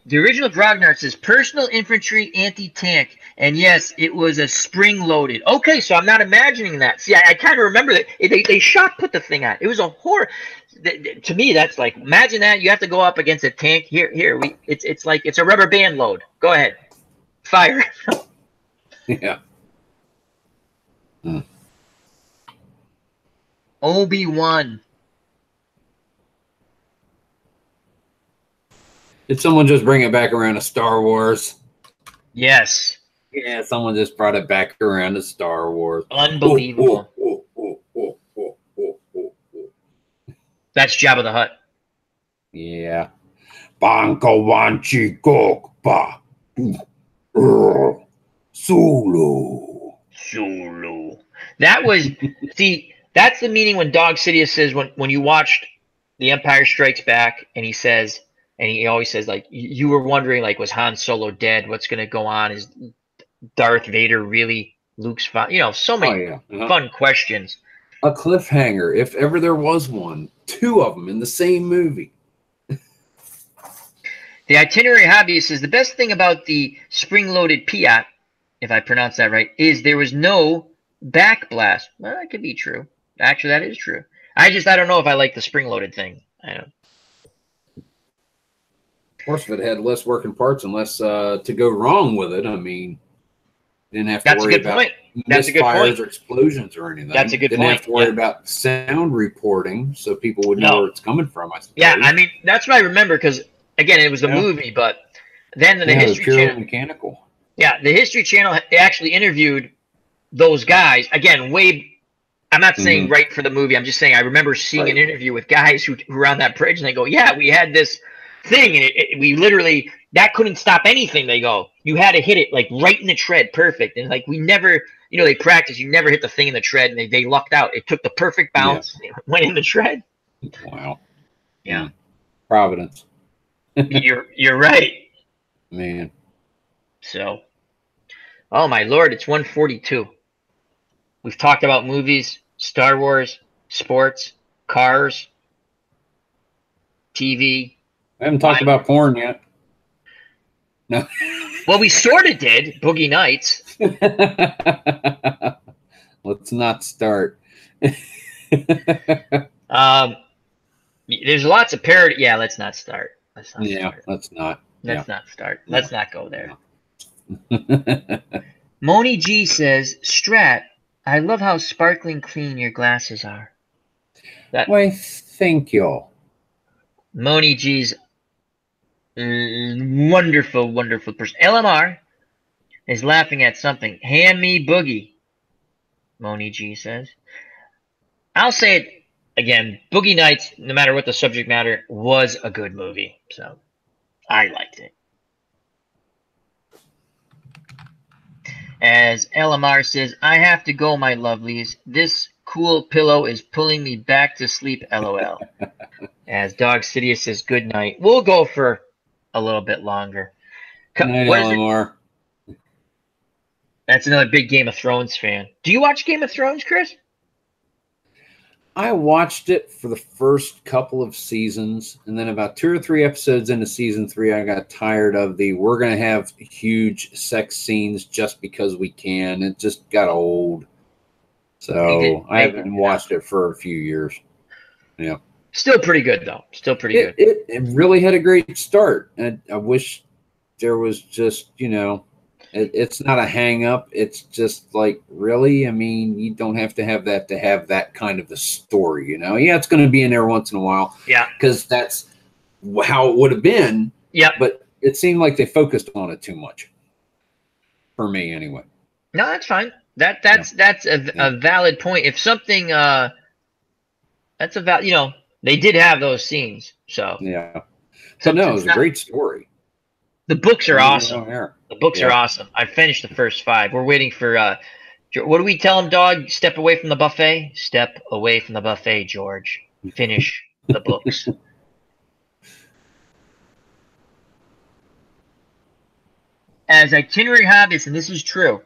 The original Grognard says personal infantry anti-tank, and yes, it was a spring-loaded. Okay, so I'm not imagining that. See, I kind of remember that they put the thing on. It was a horror. To me, that's like, imagine that you have to go up against a tank. It's like it's a rubber band load. Go ahead, fire. Yeah. Hmm. Obi-Wan. Did someone just bring it back around to Star Wars? Yes. Yeah, someone just brought it back around to Star Wars. Unbelievable. That's Jabba the Hutt. Yeah. Banka Wanchi Gokpa. Sulu. Sulu. That was, see, that's the meaning when Dawg Sidious says when you watched The Empire Strikes Back, and he says, and he always says, like, you were wondering, like, was Han Solo dead? What's going to go on? Is Darth Vader really Luke's father? You know, so many fun questions. A cliffhanger, if ever there was one. Two of them in the same movie. The Itinerary Hobbyist says the best thing about the spring-loaded Piat, if I pronounce that right, is there was no backblast. Well, that could be true. Actually, that is true. I don't know if I like the spring-loaded thing. I don't. Of course, if it had less working parts and less to go wrong with it, I mean, didn't have to worry about misfires or explosions or anything. That's a good point. Didn't have to worry about sound reporting, so people would know where it's coming from, I suppose. Yeah, I mean, that's what I remember, because, again, it was a movie, but then the History Channel. Mechanical. Yeah, the History Channel actually interviewed those guys. Again, I'm not saying right for the movie. I'm just saying I remember seeing an interview with guys who were on that bridge, and they go, yeah, we had this thing, and we literally, that couldn't stop anything. They go, you had to hit it like right in the tread, perfect. And like, we never, they practice, you never hit the thing in the tread, and they lucked out. It took the perfect bounce, went in the tread. Wow. Yeah. Providence. You're right. Man. So, oh my Lord, it's 1:42. We've talked about movies, Star Wars, sports, cars, TV. I haven't talked about porn yet. No. Well, we sort of did. Boogie Nights. Let's not start. There's lots of parody. Yeah, let's not start. Let's not start. Let's not. Let's not start. Let's not go there. Moni G says, Strat, I love how sparkling clean your glasses are. Why, thank you. Moni G's wonderful, wonderful person. LMR is laughing at something. Hand me Boogie, Moni G says. I'll say it again. Boogie Nights, no matter what the subject matter, was a good movie. So I liked it. And As LMR says, I have to go, my lovelies. This cool pillow is pulling me back to sleep, LOL. As Dawg Sidious says, good night. We'll go for a little bit longer. Night, What is it? LMR. That's another big Game of Thrones fan. Do you watch Game of Thrones, Chris? I watched it for the first couple of seasons, and then about 2 or 3 episodes into season 3, I got tired of we're going to have huge sex scenes just because we can. It just got old. So I haven't watched it for a few years. Yeah. Still pretty good, though. Still pretty good. It really had a great start. And I wish there was just, it's not a hang up. It's just like, really? I mean, you don't have to have that kind of a story, Yeah, it's going to be in there once in a while. Yeah. Because that's how it would have been. Yeah. But it seemed like they focused on it too much. For me, anyway. No, that's fine. That's a valid point. If something, that's a valid, they did have those scenes. So. Yeah. So, no, it was a great story. The books are awesome. The books are awesome. I finished the first 5. We're waiting for what do we tell him, Dawg? Step away from the buffet. Step away from the buffet, George. Finish the books. As Itinerary Hobbyist, and this is true.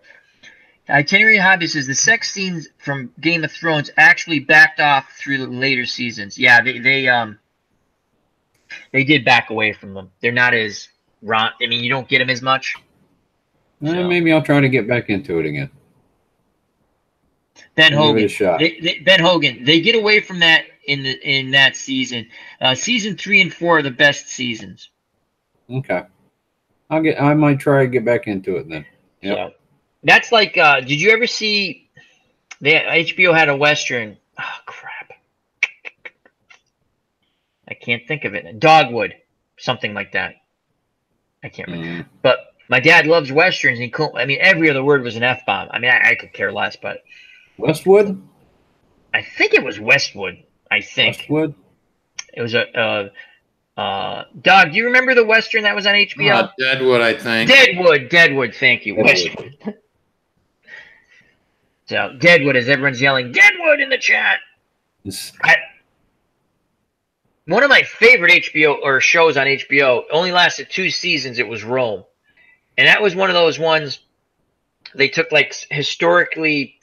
Itinerary Hobbyist is the sex scenes from Game of Thrones actually backed off through the later seasons. Yeah, they did back away from them. They're not as I mean, you don't get them as much. So. Maybe I'll try to get back into it again. Ben Hogan. Ben Hogan. They get away from that in that season. Season 3 and 4 are the best seasons. Okay. I might try to get back into it then. Yep. So, that's like. Did you ever see? HBO had a Western. Oh crap! I can't think of it. Dogwood, something like that. I can't remember. But my dad loves Westerns. And every other word was an F-bomb. I mean, I could care less, but. Westwood? I think it was Westwood. I think. Westwood? It was a. Dawg, do you remember the Western that was on HBO? Deadwood, I think. Deadwood. Thank you. Westwood. So, Deadwood, as everyone's yelling, Deadwood in the chat. One of my favorite HBO or shows on HBO only lasted 2 seasons. It was Rome. And that was one of those ones they took like historically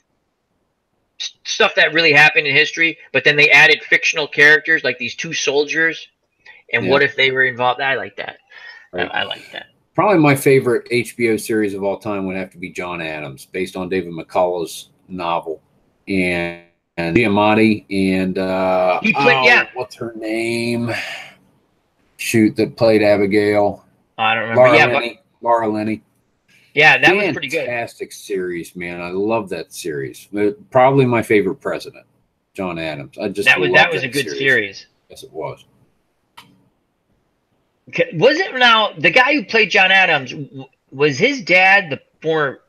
stuff that really happened in history, but then they added fictional characters like these 2 soldiers. And what if they were involved? I like that. Right. I like that. Probably my favorite HBO series of all time would have to be John Adams, based on David McCullough's novel. And Giamatti and he played, what's her name? Shoot, that played Abigail. I don't remember. Laura Linney. Yeah, that was pretty good. Fantastic series, man. I love that series. Probably my favorite president, John Adams. That was a good series. Yes, it was. Was it now the guy who played John Adams? Was his dad the former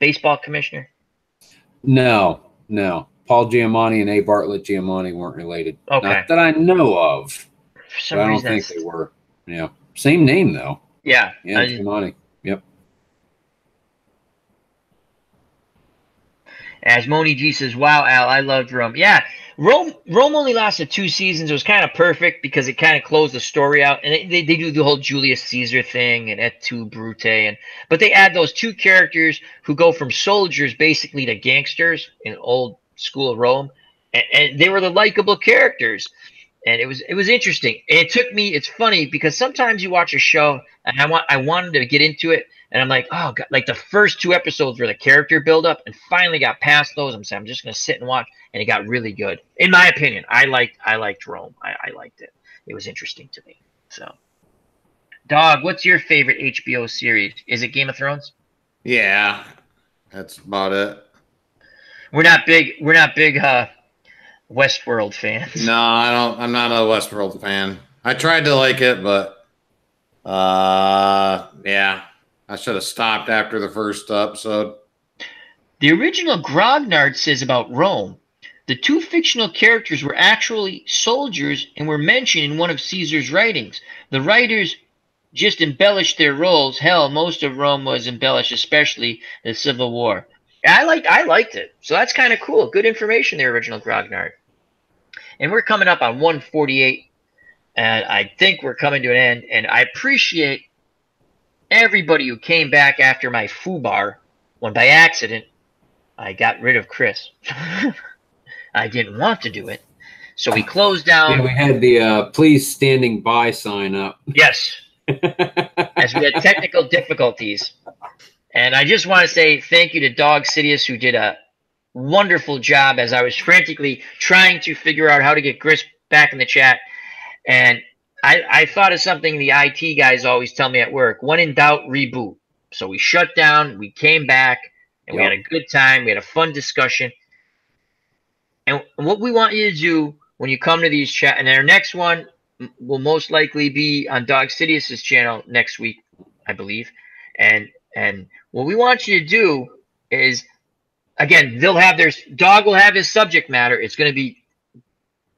baseball commissioner? No. Paul Giamatti and A. Bartlett Giamatti weren't related. Okay. Not that I know of. For some reason, I don't think they were. Yeah. Same name, though. Yeah. Yeah, Giamatti. Yep. As Moni G says, wow, Al, I loved Rome. Yeah, Rome only lasted 2 seasons. It was kind of perfect because it kind of closed the story out. And they do the whole Julius Caesar thing and Et tu, Brute. But they add those 2 characters who go from soldiers basically to gangsters in old school Rome. And they were the likable characters. And it was interesting. And it took me, it's funny because sometimes you watch a show and I wanted to get into it. And I'm like, oh God, like the first 2 episodes were the character build up and finally got past those. I'm saying, I'm just going to sit and watch. And it got really good. In my opinion, I liked Rome. I liked it. It was interesting to me. So, Dawg, what's your favorite HBO series? Is it Game of Thrones? Yeah, that's about it. We're not big Westworld fans. No, I don't. I'm not a Westworld fan. I tried to like it, but yeah, I should have stopped after the first episode. The original Grognard says about Rome, the 2 fictional characters were actually soldiers and were mentioned in one of Caesar's writings. The writers just embellished their roles. Hell, most of Rome was embellished, especially the Civil War. I liked it. So that's kind of cool. Good information, the original Grognard. And we're coming up on 148, and I think we're coming to an end. And I appreciate everybody who came back after my foobar when by accident I got rid of Chris. I didn't want to do it. So we closed down. Yeah, we had the please standing by sign up. Yes. As we had technical difficulties. And I just want to say thank you to Dawg Sidious, who did a wonderful job as I was frantically trying to figure out how to get Chris back in the chat. And I thought of something the IT guys always tell me at work. When in doubt, reboot. So we shut down, we came back, and we had a good time. We had a fun discussion. And what we want you to do when you come to these chat, and our next one will most likely be on Dawg Sidious's channel next week, I believe. And what we want you to do is, again, Dawg will have his subject matter. It's going to be,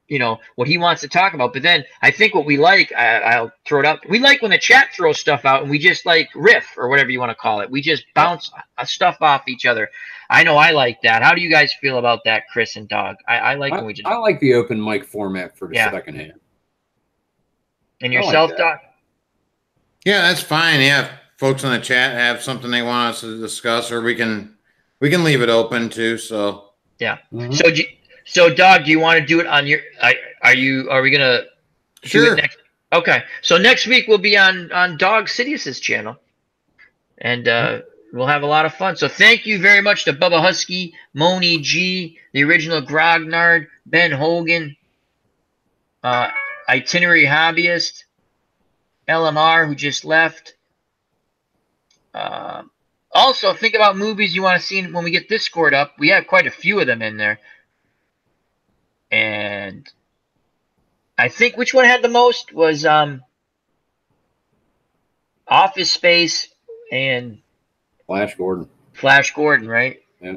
you know, what he wants to talk about. But then I think what we like, I'll throw it up. We like when the chat throws stuff out and we just like riff or whatever you want to call it. We just bounce stuff off each other. I know I like that. How do you guys feel about that, Chris and Dawg? I like when we just. I like the open mic format for the second hand. And yourself, like Dawg? Yeah, that's fine. Yeah, if folks in the chat have something they want us to discuss, or we can leave it open too. So yeah. So Dawg, do you want to do it on your? Are we gonna? Sure. Do it next? Okay. So next week we'll be on Dawg Sidious's channel, and we'll have a lot of fun. So thank you very much to Bubba Husky, Moni G, the original Grognard, Ben Hogan, Itinerary Hobbyist, LMR who just left. Also, think about movies you want to see when we get this scored up. We have quite a few of them in there. And I think which one had the most was Office Space and Flash Gordon. Flash Gordon, right? Yeah.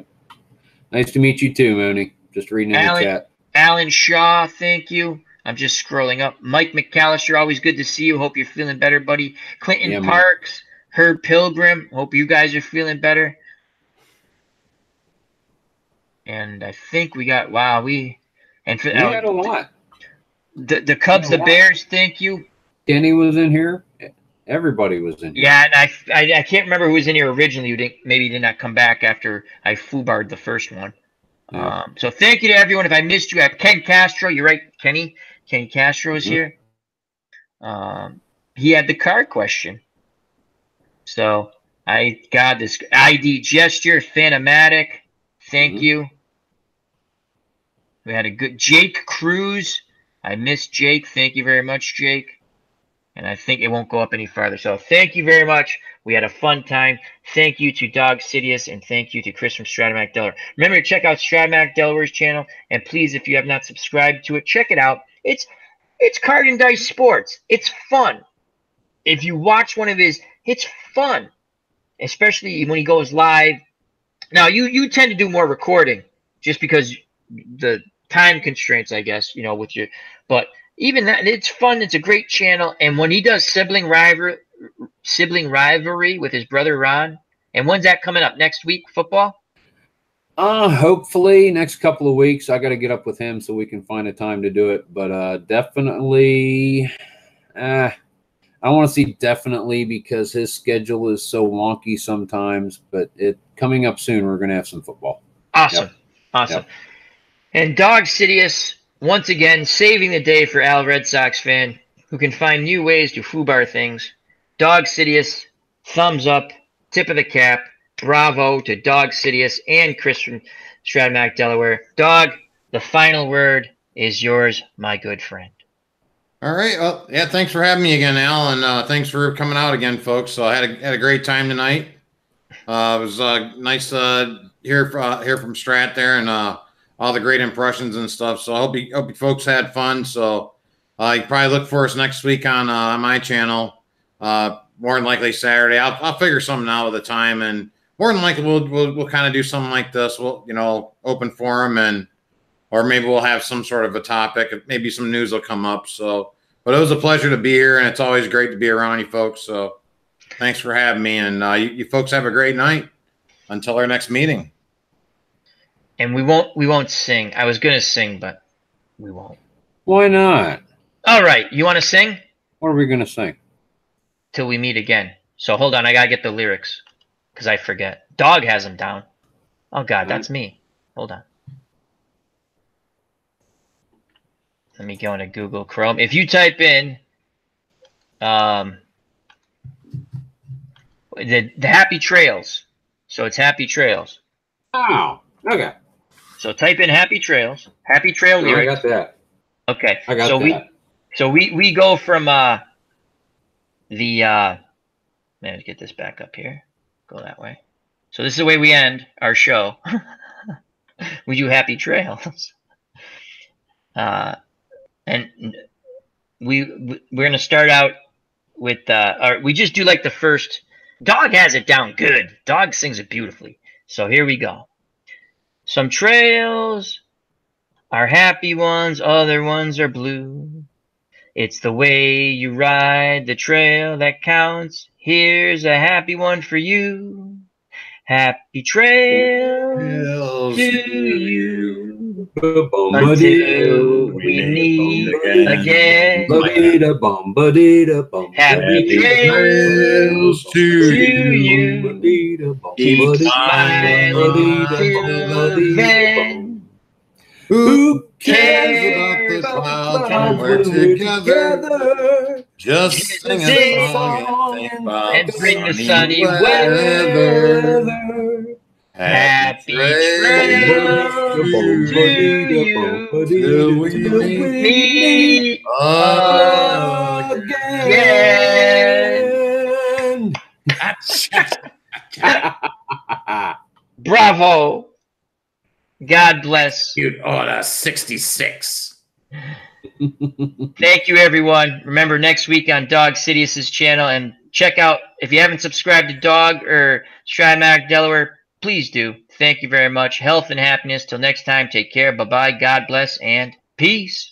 Nice to meet you too, Moni. Just reading in the chat. Alan Shaw, thank you. I'm just scrolling up. Mike McAllister, always good to see you. Hope you're feeling better, buddy. Clinton Parks, Herb Pilgrim. Hope you guys are feeling better. And I think we got we had a lot. The Cubs, the Bears, thank you. Kenny was in here. Everybody was in here. Yeah, and I can't remember who was in here originally. Maybe did not come back after I foobarred the first one. Yeah. So thank you to everyone. If I missed you, I have Ken Castro. You're right, Kenny. Kenny Castro is here. He had the card question. So I got this ID gesture, Phanomatic. Thank you. We had a good Jake Cruz. I missed Jake. Thank you very much, Jake. And I think it won't go up any farther. So thank you very much. We had a fun time. Thank you to Dawg Sidious, and thank you to Chris from Stratomac Delaware. Remember to check out Stratomac Delaware's channel. And please, if you have not subscribed to it, check it out. It's card and dice sports. It's fun. If you watch one of his, it's fun. Especially when he goes live. Now, you tend to do more recording just because the time constraints, I guess, you know, with your, but even that, it's fun. It's a great channel. And when he does sibling rivalry with his brother Ron, and when's that coming up? Next week, football? Hopefully next couple of weeks. I got to get up with him so we can find a time to do it. But definitely, I want to see definitely because his schedule is so wonky sometimes. But it coming up soon, we're going to have some football. Awesome. Yep. Awesome. Yep. And Dawg Sidious, once again, saving the day for Al Red Sox fan who can find new ways to foobar things. Dawg Sidious, thumbs up, tip of the cap, bravo to Dawg Sidious and Chris from Stratomac Delaware. Dawg, the final word is yours, my good friend. All right. Well, yeah, thanks for having me again, Al, and thanks for coming out again, folks. So I had a great time tonight. It was nice to hear from Strat there and all the great impressions and stuff. So I hope you folks had fun. So you can probably look for us next week on my channel. More than likely Saturday. I'll figure something out with the time, and more than likely we'll kind of do something like this. We'll open forum or maybe we'll have some sort of a topic. Maybe some news will come up. So But it was a pleasure to be here, and it's always great to be around you folks. So thanks for having me, and you folks have a great night until our next meeting. And we won't sing. I was gonna sing, but we won't. Why not? All right, you want to sing? What are we gonna sing? Till we meet again. So hold on, I gotta get the lyrics because I forget. Dawg has them down. Oh God, that's me. Hold on. Let me go into Google Chrome. If you type in the Happy Trails, so it's Happy Trails. Oh, okay. So type in Happy Trails, Happy Trail Oh, lyrics. I got that. Okay. I got so that. we go from let me get this back up here. Go that way. So this is the way we end our show. We do Happy Trails. And we're gonna start out with or we just do like the first. Dawg has it down good. Dawg sings it beautifully. So here we go. Some trails are happy ones, other ones are blue. It's the way you ride the trail that counts. Here's a happy one for you. Happy trails to you until we meet again. Happy trails to you. Keep smiling till then. Who cares about the clouds when we're together? Just sing a song and bring the sunny sunny weather. Happy trails to you till we meet again. Bravo. God bless. Dude, order 66. Thank you, everyone. Remember, next week on Dawg Sidious' channel, and check out, if you haven't subscribed to Dawg or Strat, Delaware, please do. Thank you very much. Health and happiness. Till next time, take care. Bye-bye. God bless, and peace.